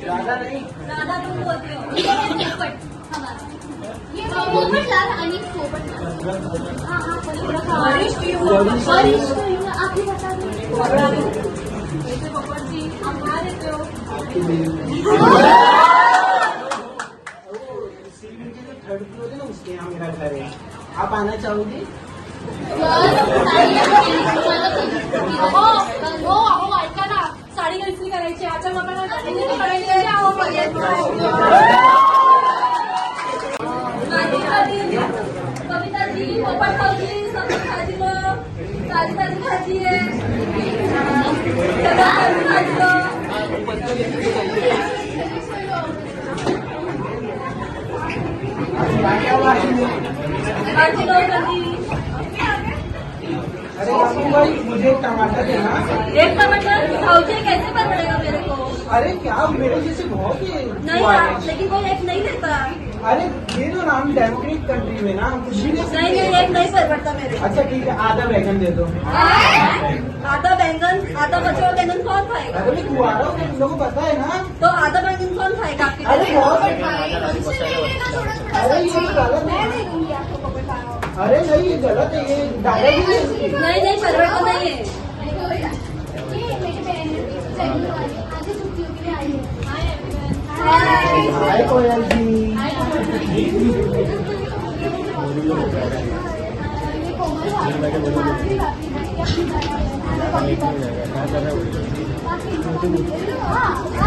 ज्यादा नहीं, ज्यादा तुम बोलते हो। ये पोपट ला रहा अनिल पोपट। हाँ हाँ बारिश की हुआ बारिश आप ही बता दो। जैसे पोपट जी आप खा देते हो। थर्ड फ्लोर है ना, उसके यहाँ मेरा घर है। आप आना चाहोगे? हो ऐका ना, साडी इस्त्री करायची, आचार वापरायला करायचे. कविता जी पोपट खाऊची, सगळं खाजीलं, ताजी ताजी भाजी आहे, सगळं खाजीलं. भाजी लो कधी. अरे बाबू भाई, मुझे टमाटर देना। एक टमाटर भाजी कैसे पर पड़ेगा मेरे को? अरे क्या, मेरे जैसे बहुत ही नहीं यार, लेकिन कोई एक नहीं देता. अरे ये तो नाम डेमोक्रेटिक कंट्री में ना, कुछ भी नहीं नहीं, एक नहीं परवड़ता मेरे. अच्छा ठीक है, आधा बैगन दे दो। आधा बैंगन, आधा बचा हुआ बैंगन कौन खाएगा? अरे मैं खुआ रहा हूँ, तुम लोगों को पता है ना। तो आधा बैंगन कौन खाएगा आपके घर अरे में? बहुत अरे ये गलत मैं है। नहीं दूंगी आपको पकड़ खाना. अरे नहीं, ये गलत है, ये डायरेक्ट ही है इसकी। नहीं नहीं, परवड़ता नहीं है. ये मेरी बहन है, आगे छुट्टियों के लिए आई है। हाय कोयल जी।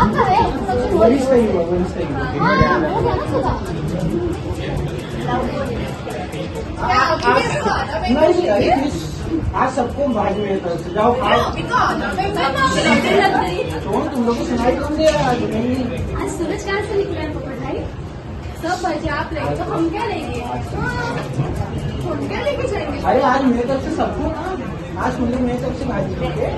आपका है वरिष्ठ ही हुआ, वरिष्ठ ही हुआ। नहीं अरे आज सबको भाजी में तरफ से जाओ खाओ। कौन तुम लोग को सुनाई कौन दे रहा है? आज नहीं, आज सूरज कहाँ से निकला है पोपट भाई? सब बजे आप लेंगे तो हम क्या लेंगे? हम क्या लेके जाएंगे? अरे आज मेरे तरफ से सबको ना आज सुन ली मेरी तरफ से भाजी लेके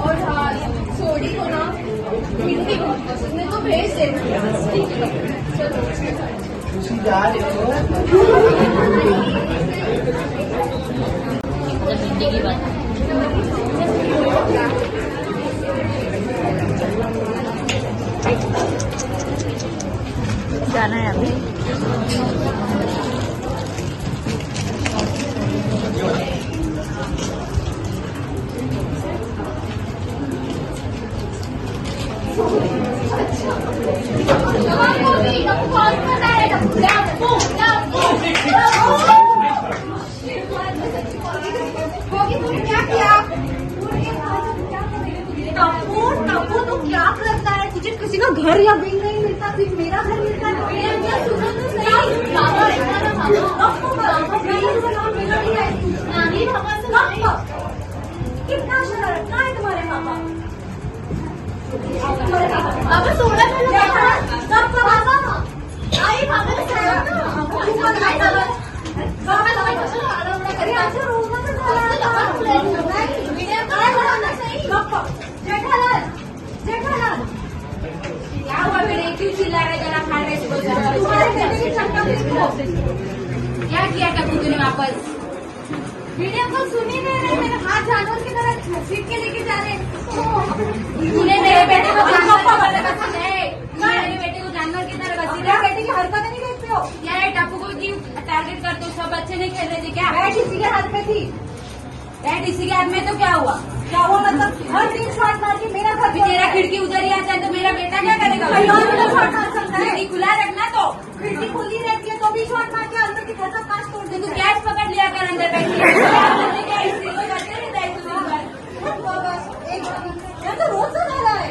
और हाँ सोडी को ना हिंदी बहुत पसंद है तो भेज दे। ठीक है चलो। खुशी जा रही हो जाना है अभी। क्या किया? टप्पू तू क्या करता है? तुझे किसी का घर या बिल नहीं मिलता, सिर्फ मेरा घर मिलता है। कितना शरारत, कहाँ है तुम्हारे पापा? पापा सोना जेठालाल क्या हुआ मेरे? क्यों चिल्ला रहे? जरा खा रहे क्या किया टप्पू तूने वापस? वीडियो कॉल सुनी नहीं रहे, मेरे हाथ जानवर की तरह घसीट के लेके जा रहे। तूने मेरे बेटे को जानवर की तरह बेटे की हरकतें नहीं देखते हो क्या? टप्पू को क्यों टारगेट करते हो? सब बच्चे नहीं खेल रहे थे क्या? बैट इसी के हाथ में थी। बैट इसी के हाथ में तो क्या हुआ? क्या हुआ मतलब? हर दिन शॉट मार के मेरा घर, तेरा खिड़की उधर ही आता है तो मेरा बेटा क्या करेगा? शॉट मार सकता है? खिड़की खुला रखना, तो खिड़की खुली रहती है तो भी शॉट मार के अंदर की घर का कांच तोड़ दे। तू कैच पकड़ लिया कर अंदर बैठ के। तो रोज से जा रहा है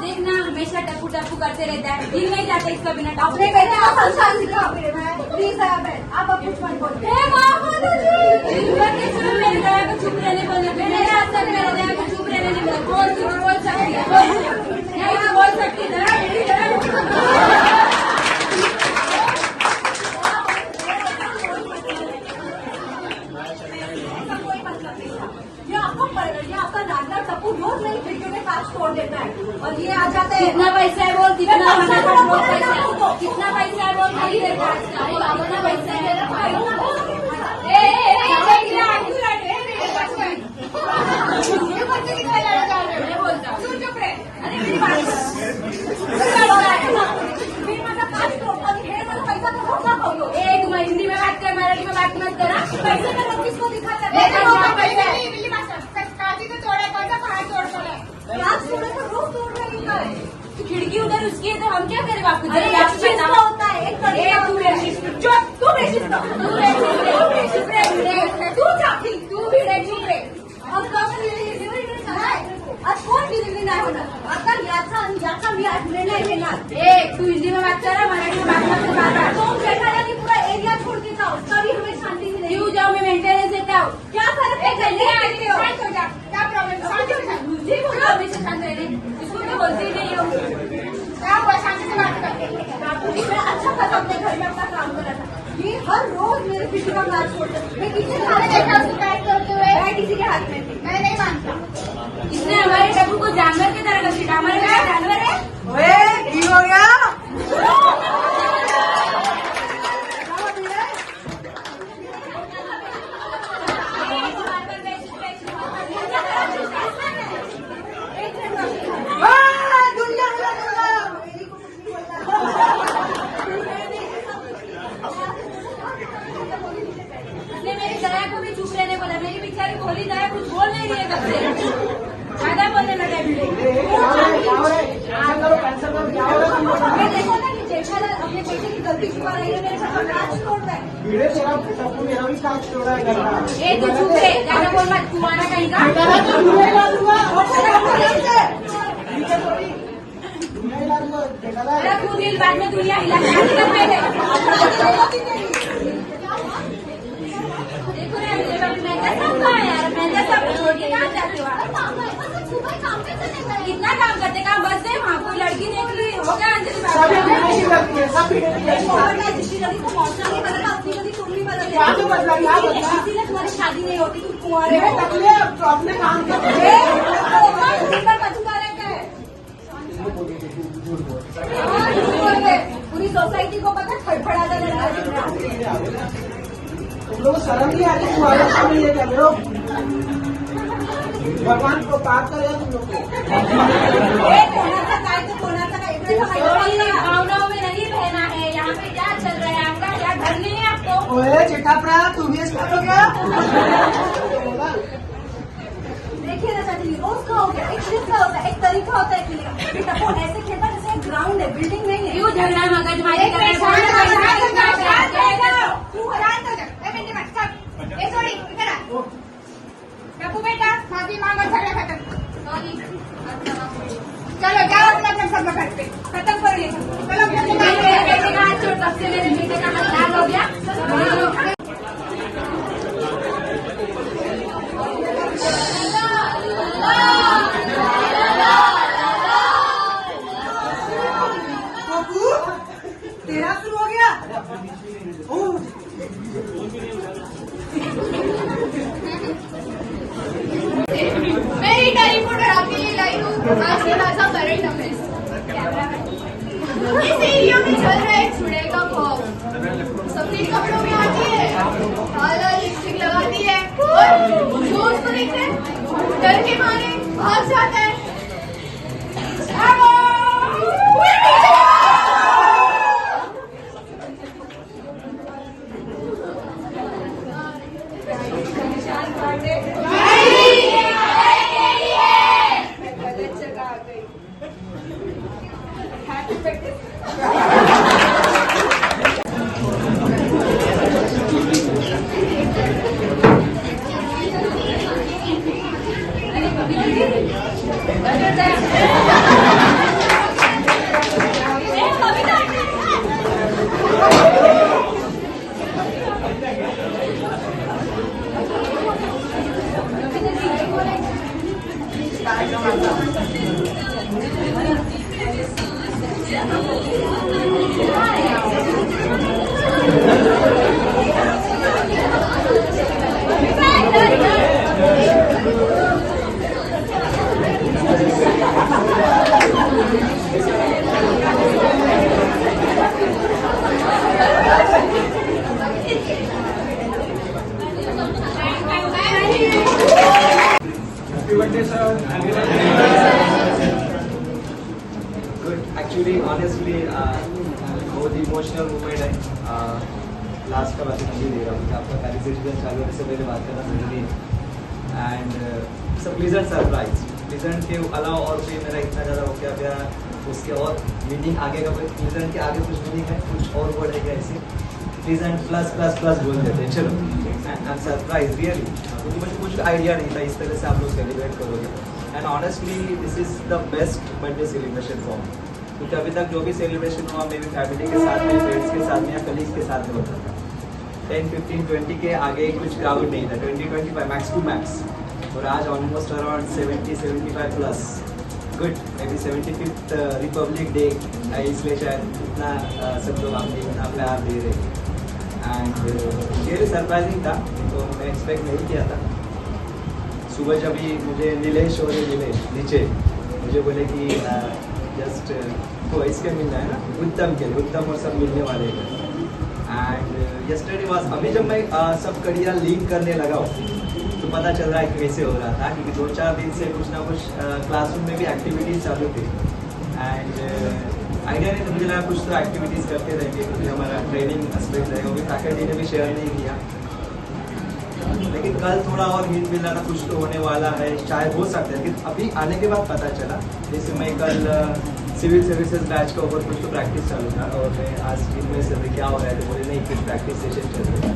देखना, हमेशा टप्पू टप्पू करते रहता है, दिन नहीं जाता इसका बिना। अपने बेटे आप संसान सिखाओ प्लीज। आप अब कुछ मत बोलो। मेरे दया को चुप रहने बोले, मेरे हाथ से मेरे दया को चुप रहने नहीं बोला। बोल सकती है, नहीं तो बोल सकती है। ये आपका नागरा टप्पू रोज नई खिड़कियों में कांच तोड़ देता है और ये आ जाते हैं। कितना पैसा है बोल? कितना पैसा है बोल? कितना पैसा है बोल? कितना पैसा है? तुम हिंदी में बात कर, मराठी में बात मत करा। पैसे का लोग किसको दिखाता है? खिड़की उधर उसकी है तो हम क्या करें? आपको होता है आज कोण डिलिव्हरी नाही होणार? आता याचा मी आज निर्णय घेणार। तू हिंदी में बात करा, मराठी में बात मत करा। तुम जेठालाल पूरा एरिया छोड़ के जाओ, तभी हमें शांति मिलेगी। क्यों जाओ? मैं मेंटेनेंस देता हूँ। क्या फर्क है? क्या प्रॉब्लम? मुझे बोलो हमेशा शांत रहने, इसको मैं बोलती नहीं हूँ। क्या हुआ? शांति से बात करते। मैं अच्छा था अपने घर में अपना काम कर रहा था, ये हर रोज मेरे किसी का मैच छोड़ते। मैं किसी के हाथ देखा बैट करते हुए, बैट किसी के हाथ में थी। मैं नहीं मानता। इसने हमारे टप्पू को जानवर की तरह घसीटा। हमारे क्या जानवर है? की हो गया? मेरी दया को भी चुप रहने बोला। मेरी बेचारी भोली दया कुछ बोल नहीं रही है कब से, ज्यादा बोलने लगा। देखो ना कि जेठालाल अपने बेटे की गलती छुपा रही है, मेरे घर का कांच तोड़ता है। मेरा भी कांच तोड़ा है घर का। तू चुप रहे, ज्यादा बोल मत। तू आना कहीं का दिल बाद में दुनिया हिला देखो मैं सब यार, मैं सब छोड़ के कहाँ जाते हो? कितना काम करते? काम शादी नहीं होती, तुम कुंवारे हो। तकलीफ तो अपने काम ए, बचूंगा रहता है। हाँ, झूठ बोल रहे। पूरी सोसाइटी को पता फड़फड़ाता लड़का दिख रहा है। तुम लोग शर्म नहीं आती तुम्हारे सामने ये कर रहे हो? भगवान को पाप करे तुम लोग को। कोणाचा काय तो कोणाचा काय, इकडे तो माहिती नाही का? भावनाओं में नहीं रहना है। यहाँ पे क्या चल रहा है आपका, क्या घर नहीं है आपको? ओए चिठापड़ा तू भी इसका हो गया? देखिए ना चाची, रोज का हो गया, एक शिफ्ट का होता है, एक तरीका होता है खेलने का। बेटा फोन ऐसे खेलता जैसे एक ग्राउंड है, बिल्डिंग नहीं है। क्यों झगड़ा मगजमारी कर रहे हैं? बेटा माफी मांगो, झगड़ा खत्म। चलो जाओ अपना अपना सब घर पे खत्म करो ये सब। चलो बेटे का हाथ छोड़, तब से मेरे बेटे का हाथ लाल हो गया। तेरा शुरू हो गया? मेरी टेलीफोन आपके लिए लाई हूँ आज के ताजा करंट अफेयर्स। इस एरिया में चल रहा है चुड़ैल का खौफ। सफेद कपड़ों में आती है, काला लिपस्टिक लगाती है और जो उसको देखते हैं डर के मारे भाग जाता है। एक्चुअली ऑनेस्टली बहुत इमोशनल मोमेंट है। लास्ट का बात नहीं दे रहा हूँ, आपका कैलिब्रेशन चालू होने से पहले बात करना जरूरी है। And it's a pleasant surprise. Pleasant के अलावा और कोई मेरा इतना ज़्यादा हो गया उसके और मीनिंग आगे का कोई प्लीजेंट के आगे कुछ मीनिंग है, कुछ और वर्ड है क्या ऐसे प्लीजेंट प्लस प्लस प्लस बोल देते हैं। चलो आई एम सरप्राइज रियली, क्योंकि मुझे कुछ आइडिया नहीं था इस तरह से आप लोग सेलिब्रेट करोगे। And honestly this is the best birthday celebration for me, क्योंकि अभी तक जो भी सेलिब्रेशन हुआ मेरी फैमिली के साथ में, फ्रेंड्स के साथ में या कलीग्स के साथ में होता था। 10, 15, 20 के आगे कुछ क्राउड नहीं था, 20, 25 मैक्स टू मैक्स। और आज almost around 70, 75 plus. Good, maybe 75th Republic Day है, इसलिए शायद इतना सब लोग आपको इतना प्यार दे रहे। एंड रियली सरप्राइजिंग था, तो मैं एक्सपेक्ट नहीं किया था। सुबह जब ही मुझे नीलेश और मिले नीचे, मुझे बोले कि जस्ट तो इसके मिलना है ना, उत्तम के लिए, उत्तम और सब मिलने वाले हैं। एंड यस्टरडे वाज, अभी जब मैं सब कड़ियाँ लिंक करने लगा तो पता चल रहा है कि कैसे हो रहा था, क्योंकि 2-4 दिन से कुछ ना कुछ क्लासरूम में भी एक्टिविटीज़ चालू थी। एंड आइडिया नहीं, तो मुझे लगा कुछ तो एक्टिविटीज़ करते रहेंगे, क्योंकि हमारा ट्रेनिंग एस्पेक्ट रहेगा, वो भी फैकल्टी ने भी शेयर नहीं किया। लेकिन कल थोड़ा और हिंट मिल रहा था कुछ तो होने वाला है, शायद हो सकता है। लेकिन अभी आने के बाद पता चला, जैसे मैं कल सिविल सर्विसेज बैच का ऊपर कुछ तो प्रैक्टिस चालू था, और मैं आज इनमें से क्या हो रहा है तो बोले नहीं कुछ प्रैक्टिस सेशन चल रहा है।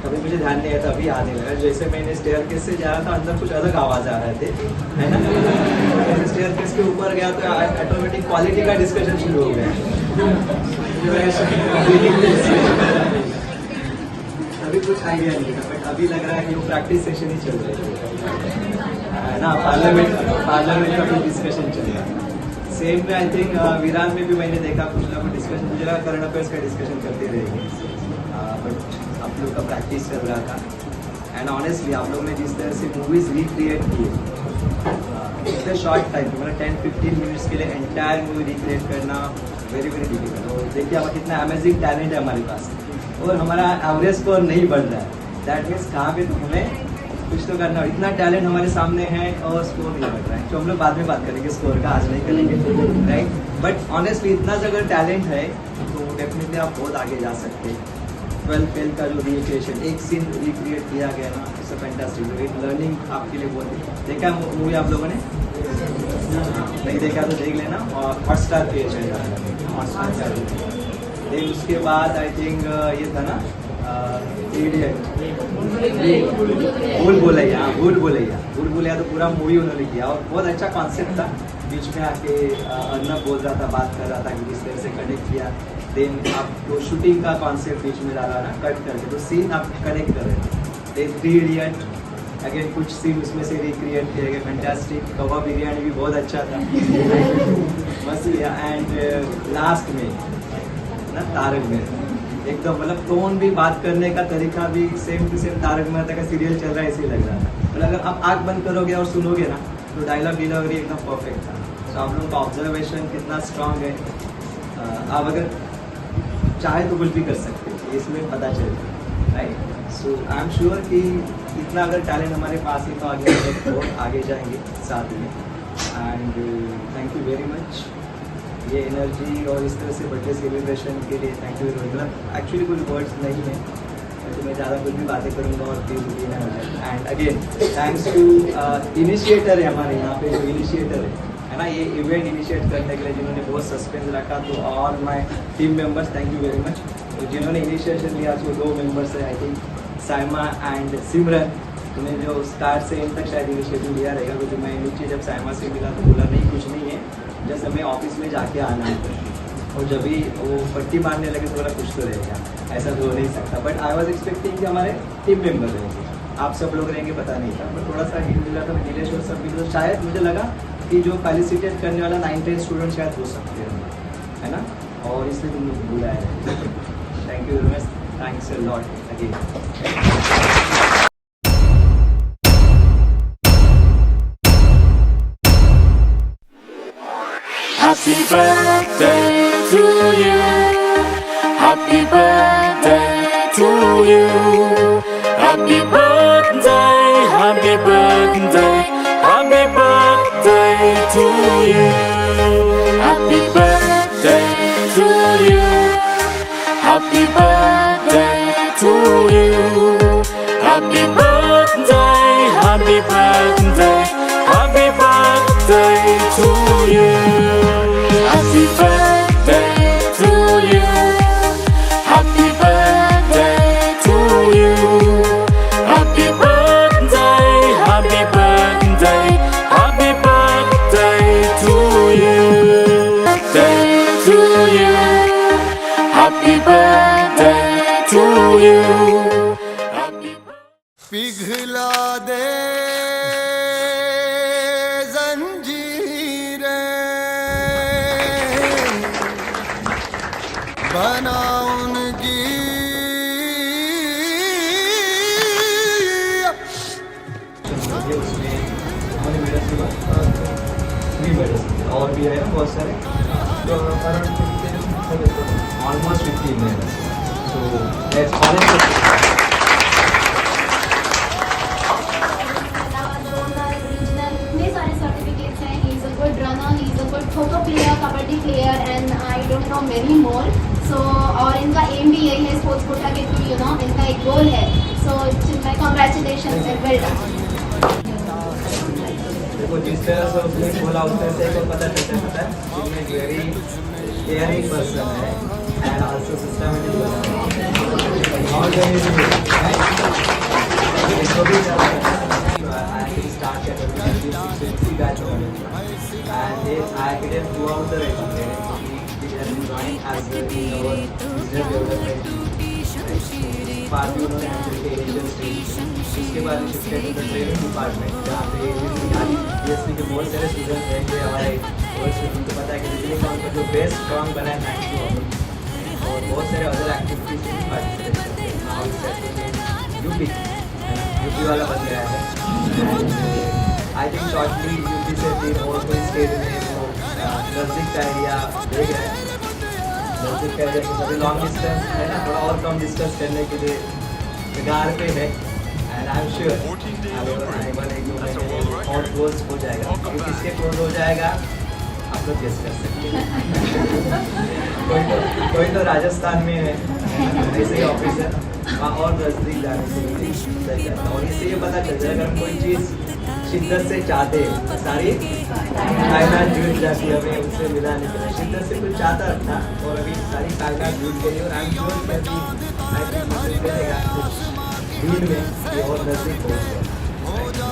तभी मुझे ध्यान नहीं आया था, अभी आने लगा। जैसे मैंने स्टेयरकेस से जा रहा था, अंदर कुछ अलग आवाज़ आ रहे थे, है ना। स्टेयरकेस के ऊपर गया तो ऑटोमेटिक क्वालिटी का डिस्कशन शुरू हो गया। अभी कुछ आइडिया नहीं था, बट अभी लग रहा है कि वो प्रैक्टिस सेशन ही चल रहा है ना, पार्लियामेंट का भी डिस्कशन चल रहा है। सेम में आई थिंक वीरान में भी मैंने देखा कुछ ना कुछ डिस्कशन, मुझे लगा करंट अफेयर्स का डिस्कशन करते रहेंगे, बट आप लोग का प्रैक्टिस चल रहा था। एंड ऑनेस्टली आप लोगों ने जिस तरह से मूवीज रिक्रिएट की इतने शॉर्ट टाइम मतलब 10-15 मिनट्स के लिए एंटायर मूवी रिक्रिएट करना वेरी वेरी डिफिकल्ट। और देखिए हमारा कितना अमेजिंग टैलेंट है हमारे पास और हमारा एवरेज स्कोर नहीं बढ़ रहा है। दैट मीन्स कहाँ पे तो हमें कुछ तो करना, इतना टैलेंट हमारे सामने है और स्कोर नहीं बढ़ रहा है। तो हम लोग बाद में बात करेंगे स्कोर का, आज नहीं करेंगे, राइट। बट ऑनेस्टली इतना अगर टैलेंट है तो डेफिनेटली आप बहुत आगे जा सकते हैं। 12th फेल का जो रिक्रिएशन एक सीन रिक्रिएट किया गया ना, इट्स अ फैंटास्टिक एक लर्निंग आपके लिए बहुत है। देखा मूवी आप लोगों ने? नहीं देखा तो देख लेना। और हॉटस्टार पे चल रहा है, हॉटस्टार का। देन उसके बाद आई थिंक ये था ना इडियट, भूल भुलैया तो पूरा मूवी उन्होंने किया और बहुत अच्छा कॉन्सेप्ट था। बीच में आके अर्नब बोल रहा था, बात कर रहा था कि किस तरह से कनेक्ट किया। देन आपको शूटिंग का कॉन्सेप्ट बीच में डाला ना कट करके, तो सीन आप कनेक्ट कर रहे थे। देन 3 इडियट अगेन कुछ सीन उसमें से रिक्रिएट किए गए, फैंटास्टिक। कबाब बिरयानी भी बहुत अच्छा था, मस्त किया। एंड लास्ट में ना तारक मेहता एकदम मतलब टोन भी, बात करने का तरीका भी same to same Tarak Mehta का सीरियल चल रहा है ऐसे ही लग रहा था। मतलब अगर आप आँख बंद करोगे और सुनोगे ना तो डायलॉग डिलीवरी एकदम परफेक्ट था। तो आप लोगों का ऑब्जर्वेशन कितना स्ट्रांग है, आप अगर चाहे तो कुछ भी कर सकते हैं, इसमें पता चलेगा, right. So I am sure कि इतना अगर टैलेंट हमारे पास है तो आगे बहुत आगे जाएंगे साथ में। And thank you very much ये एनर्जी और इस तरह से बर्थडे सेलिब्रेशन के लिए थैंक यू। मतलब एक्चुअली कोई वर्ड्स नहीं है तो मैं ज़्यादा कुछ भी बातें करूँगा और फिर ये ना हो जाए। And again thanks to initiator है हमारे यहाँ पे जो इनिशिएटर है ना ये इवेंट इनिशिएट करने के लिए जिन्होंने बहुत सस्पेंस रखा। तो all my team members thank you very much. तो जिन्होंने इनिशिएशन लिया तो 2 मेंबर्स है, आई थिंक साइमा एंड सिमरन। उन्हें जो स्टार्ट से एंड तक शायद इनिशिएटिव लिया रहेगा, क्योंकि मैं नीचे जब साइमा से मिला तो बोला नहीं कुछ नहीं है, जैसे हमें ऑफिस में जाके आना है। और जब भी वो पट्टी मारने लगे तो बोला कुछ तो रहेगा, ऐसा तो हो नहीं सकता। बट आई वॉज एक्सपेक्टिंग कि हमारे टीम मेंबर रहेंगे, आप सब लोग रहेंगे, पता नहीं था। पर थोड़ा सा हिंट मिला था नीलेश और सब भी, तो शायद मुझे लगा कि जो फेलिसिटेट करने वाला 9-10 स्टूडेंट शायद हो सकते हैं, है ना। और इसलिए तुम लोग बुलाया है। Thank you very much, thanks a lot again. Happy birthday to you. Happy birthday to you. Happy birthday, happy birthday, happy birthday to you. Happy birthday to you. Happy birthday to you. Happy birthday, happy birthday, happy birthday to you. Happy birthday to you. Happy birthday to you. Happy birthday, happy birthday, happy birthday to you. Birthday to you. Happy birthday to you. पिघला दे बना उनकी उसमें हमारे medals के बाद 3 medals और भी है बहुत सारे, तो almost 15 medals. So kho kho player, kabaddi player and I don't know many more. So और इनका एम भी यही है स्पोर्ट्स कोटा के थ्रू, यू नो इनका एक गोल है। So my congratulations and well done. देखो जिस तरह से उसने बोला उस तरह से को पता है कि वेरी केयरिंग पर्सन है एंड आल्सो सिस्टमैटिक पर्सन। इसको भी start batch and I did throughout the rest we have been joining as our business development part भी उन्होंने handle किया initial stage। उसके बाद shifted to the training department जहाँ पे BSc के बहुत सारे स्टूडेंट्स रहेंगे हमारे कोर्स में। उनको पता है कि बिजली का उनका जो बेस स्ट्रॉन्ग बना है थैंक्स टू और बहुत सारे अदर एक्टिविटीज में पार्टिसिपेट करते हैं। यूपी है ना, यूपी वाला बन गया है। आई थिंक शॉर्टली यूपी से फिर और कोई स्टेट में वो नजदीक का एरिया देख रहे हैं। नजदीक का एरिया अभी लॉन्ग डिस्टेंस है ना, थोड़ा और कम डिस्टेंस करने के लिए कगार पे है। एंड आई एम श्योर आने वाले 1-2 महीने और क्लोज हो जाएगा। अभी किसके क्लोज हो जाएगा आप लोग गेस कर सकते हैं। कोई तो राजस्थान में है ऐसे ही ऑफिस है, वहाँ और नजदीक जाने से सही है। और इससे ये पता चल जाएगा अगर कोई चीज़ शिद्दत से चाहते हैं सारी कायनात जुड़ जाती है। हमें उससे मिलाने के लिए शिद्दत से कुछ चाहता था और अभी सारी कायनात जुड़ गई। और आई एम श्योर कि अभी आई थिंक मैसेज करेगा कुछ दिन में ये और नजदीक पहुँच गया।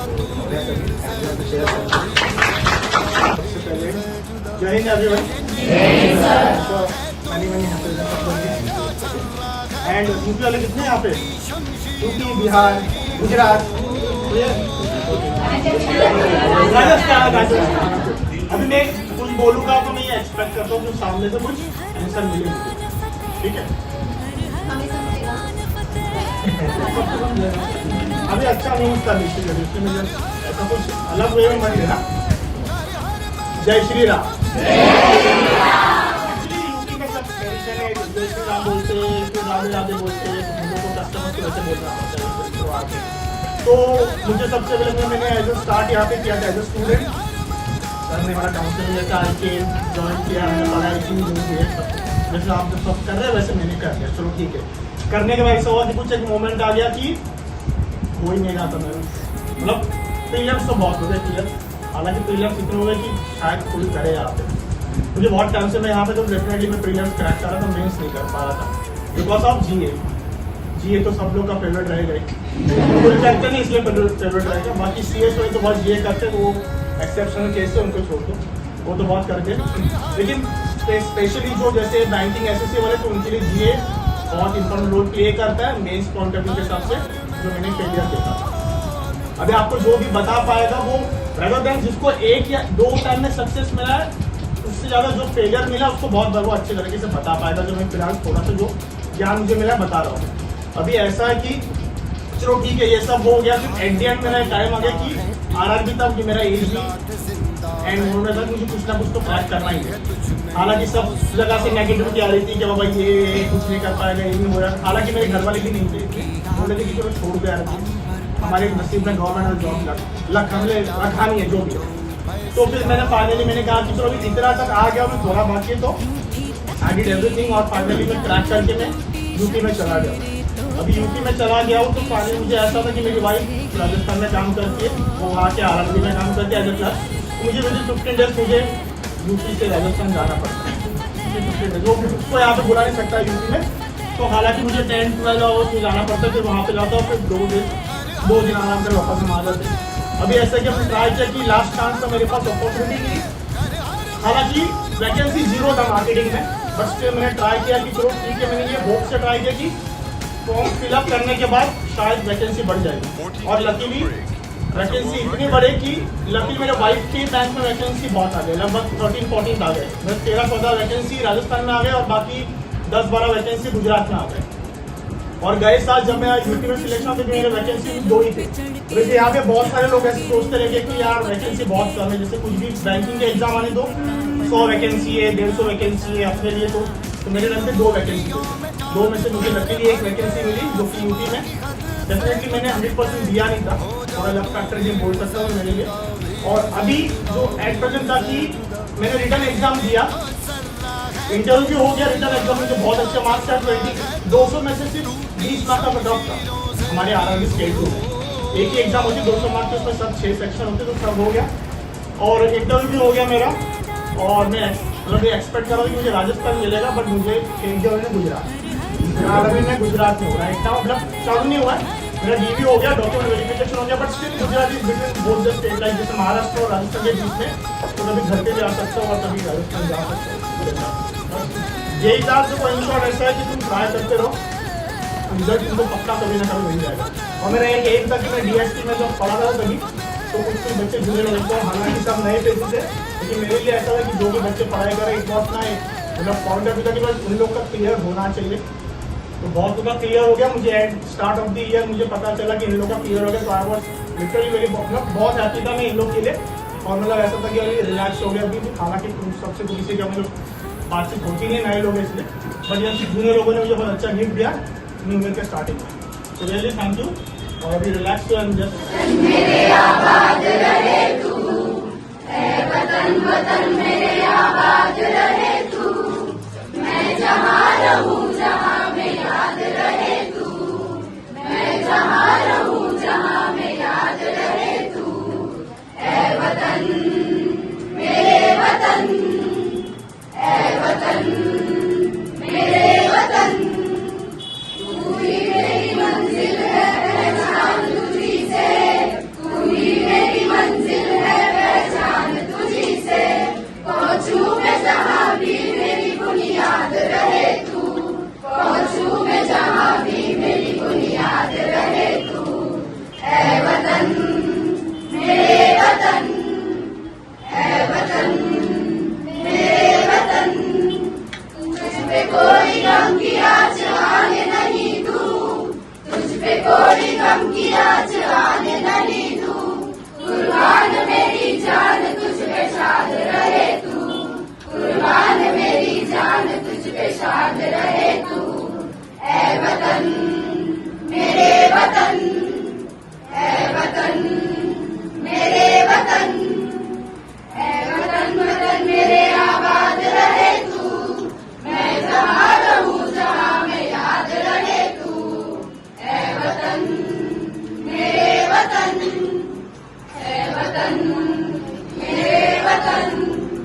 सबसे पहले जय हिंद एवरीवन। एंड यूपी वाले कितने यहाँ पे? यूपी, बिहार, गुजरात, राजस्थान। अभी मैं कुछ बोलूँगा तो मैं ये एक्सपेक्ट करता हूँ कि सामने से कुछ आंसर मिले मुझे, ठीक है? अभी अच्छा नहीं उसका डिसीजन, इसमें मुझे ऐसा कुछ अलग वे में मत लेना। जय श्री राम। एक्चुअली यूपी में सब ट्रेडिशन है, जय श्री राम बोलते हैं, फिर राधे राधे बोलते हैं, मुझे को कस्टमर को वैसे बोलना पड़ता है। तो मुझे सबसे पहले मैंने एज अ स्टार्ट यहाँ पे किया था एज अ स्टूडेंट। सर ने हमारा काउंसलिंग लेकर आई के ज्वाइन किया, मैंने पढ़ाई की, जो भी है जैसे आप जो सब कर रहे हैं वैसे मैंने कर लिया। चलो ठीक है। करने के बाद ऐसा हुआ कि कुछ एक मोमेंट आ गया कि हो ही नहीं रहा था मेरा, मतलब प्रीलिम्स तो बहुत हो गए क्लियर। हालांकि प्रीलिम्स इतने हो गए कि शायद कोई करे यहाँ पे। मुझे बहुत टाइम से मैं यहाँ पे तो डेफिनेटली मैं प्रीलिम्स क्रैक कर रहा था, मेंस नहीं कर पा रहा था बिकॉज ऑफ जीए तो सब लोग का फेवरेट रहेगा ही, कोई करते नहीं इसलिए फेवरेट रहेगा। बाकी सीएस वाले तो बहुत जीए करते, वो एक्सेप्शनल केस है, उनको छोड़ दो, वो तो बहुत करते। लेकिन स्पेशली जो जैसे बैंकिंग एसएससी वाले तो उनके लिए जीए बहुत इंपॉर्टेंट रोल प्ले करता है मेंस पॉइंट ऑफ व्यू के हिसाब से, जो मैंने फेलियर देखा। अभी आपको जो भी बता पाएगा वो रेदर देन जिसको 1 या 2 टाइम में सक्सेस मिला है, उससे ज़्यादा जो फेलियर मिला उसको बहुत बार वो अच्छे तरीके से बता पाएगा। जो मैं फिलहाल थोड़ा सा जो ज्ञान मुझे मिला बता रहा हूँ। अभी ऐसा है कि चलो ठीक है ये सब हो गया, फिर एट द एंड मेरा टाइम आ गया कि आरआरबी तक कि मेरा एज भी एंड उन्होंने कहा मुझे कुछ ना कुछ तो क्रैक करना ही है। हालांकि सब जगह से नेगेटिविटी आ रही थी कि बाबा ये कुछ नहीं कर पाएगा, ये नहीं हो रहा। हालांकि मेरे घर वाले भी नहीं थे, बोले थे कि चलो छोड़ दो यार, हमारे नसीब में गवर्नमेंट जॉब लक हमने रखा नहीं है जो भी। तो फिर मैंने फाइनली मैंने कहा कि चलो अभी इतना तक आ गया, मैं थोड़ा बाकी है तो आई डिड एवरीथिंग और फाइनली मैं क्रैक करके मैं यूपी में चला गया। अभी यूपी में चला गया हूँ तो फाइनली मुझे ऐसा था कि मेरी वाइफ राजस्थान में काम करती है, वो वहाँ के आरआरबी में काम करती है एज ए क्लर्क। मुझे 15 डेज मुझे यूपी से राजस्थान जाना पड़ता है, जो उसको यहाँ पे बुला नहीं सकता यूपी में। तो हालांकि मुझे 10-12 आवर्स में जाना पड़ता है, फिर वहाँ पे जाता हूँ, फिर 2 दिन आराम कर वापस हम आ जाते हैं। अभी ऐसा कि हमने ट्राई किया कि लास्ट चांस था मेरे पास अपॉर्चुनिटी की, हालांकि वैकेंसी 0 था मार्केटिंग में, बट स्टिल मैंने ट्राई किया कि चलो ठीक है। मैंने ये होप से ट्राई किया कि फॉर्म फिलअप करने के बाद शायद वैकेंसी बढ़ जाएगी, और लकीली वैकेंसी इतनी बढ़े कि लकीली मेरे वाइफ के बैंक में वैकेंसी बहुत आ गई, लगभग 13-14 आ गए। 13-14 वैकेंसी राजस्थान में आ गए और बाकी 10-12 वैकेंसी गुजरात में आ गए। और गए साल जब मैं यूपी में सिलेक्शन हुई मेरे वैकेंसी 2 ही थे। वैसे यहाँ पे बहुत सारे लोग ऐसे सोचते रहे कि यार वैकेंसी बहुत कम है, जैसे कुछ भी बैंकिंग के एग्जाम आने दो 100 वैकेंसी है, 150 वैकेंसी है अपने लिए। तो मेरे टाइम पे 2 वैकेंसी थी, 2 में से मुझे लकीली 1 वैकेंसी मिली जो कि यूपी में। डेफिनेटली मैंने 100% दिया नहीं था, और अलग फैक्टर ये बोल सकता हूँ मेरे लिए। और अभी जो एट प्रेजेंट था कि मैंने रिटर्न एग्जाम दिया, इंटरव्यू हो गया, रिटर्न एग्जाम में जो बहुत अच्छे मार्क्स है 200 में से सिर्फ 20 मार्क्स का कट ऑफ था हमारे आरआरबी स्टेट को। एक ही एग्जाम होती 200 मार्क्स, उसमें सब 6 सेक्शन होते, तो सब हो गया। और इंटरव्यू हो गया मेरा, और मैं मतलब ये एक्सपेक्ट कर रहा हूँ कि मुझे राजस्थान मिलेगा, बट मुझे इंटरव्यू में गुजरात में गुजरात में हो रहा है। इतना मतलब चालू नहीं हुआ है, मेरा डीवी हो गया, डॉक्यूमेंट वेरिफिकेशन हो गया, but still Gujarat is between both the state, like जैसे महाराष्ट्र और राजस्थान के बीच में। तो कभी घर पे भी आ सकता हूँ और कभी राजस्थान जा सकता हूँ। यही था तो इन शॉर्ट ऐसा है कि तुम ट्राई करते रहो, रिजल्ट तुमको पक्का कभी ना कभी मिल जाएगा। और मेरा एक एम था कि मैं डीएसटी में जब पढ़ा था तभी तो कुछ बच्चे जुड़े लगते हैं, हालांकि सब नए पेज थे, लेकिन मेरे लिए ऐसा था कि जो भी बच्चे पढ़ाई करें इट वॉज ना मतलब पॉइंट ऑफ व्यू था कि बस उन लोग का क्लियर होना चाहिए। तो बहुत लोग का क्लियर हो गया। मुझे at start of the year मुझे पता चला कि इन लोगों का क्लियर हो गया, तो आई वॉज लिटरली वेरी बहुत हैप्पी था मैं इन लोग के लिए। और मतलब ऐसा था कि अभी रिलैक्स हो गया अभी, हालांकि सबसे बुरी से क्या मतलब बातचीत होती नहीं नए लोग इसलिए, बट ये जूनियर लोगों ने मुझे बहुत अच्छा गिफ्ट दिया न्यू ईयर के स्टार्टिंग में, तो रियली थैंक यू। और अभी रिलैक्स एंड जस्ट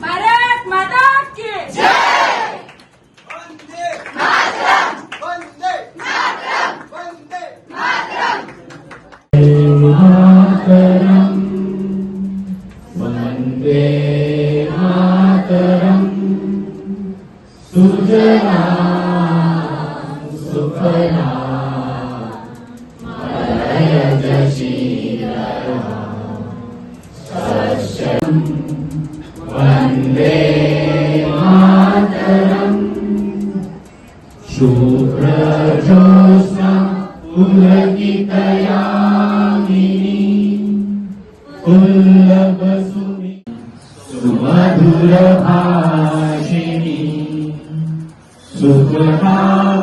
भारत माता की वंदे मातरम सुजला सुफला मलयज शीतला सस्यम वंदे मातरम शुभ्रजोत्स्ना पुलकितयामिनी कुल्लवसुमि सुमधुरभाषिणी सुखदां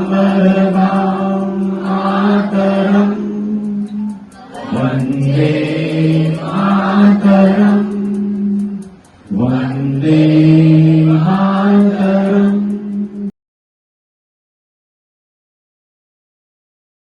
मातरम् वन्दे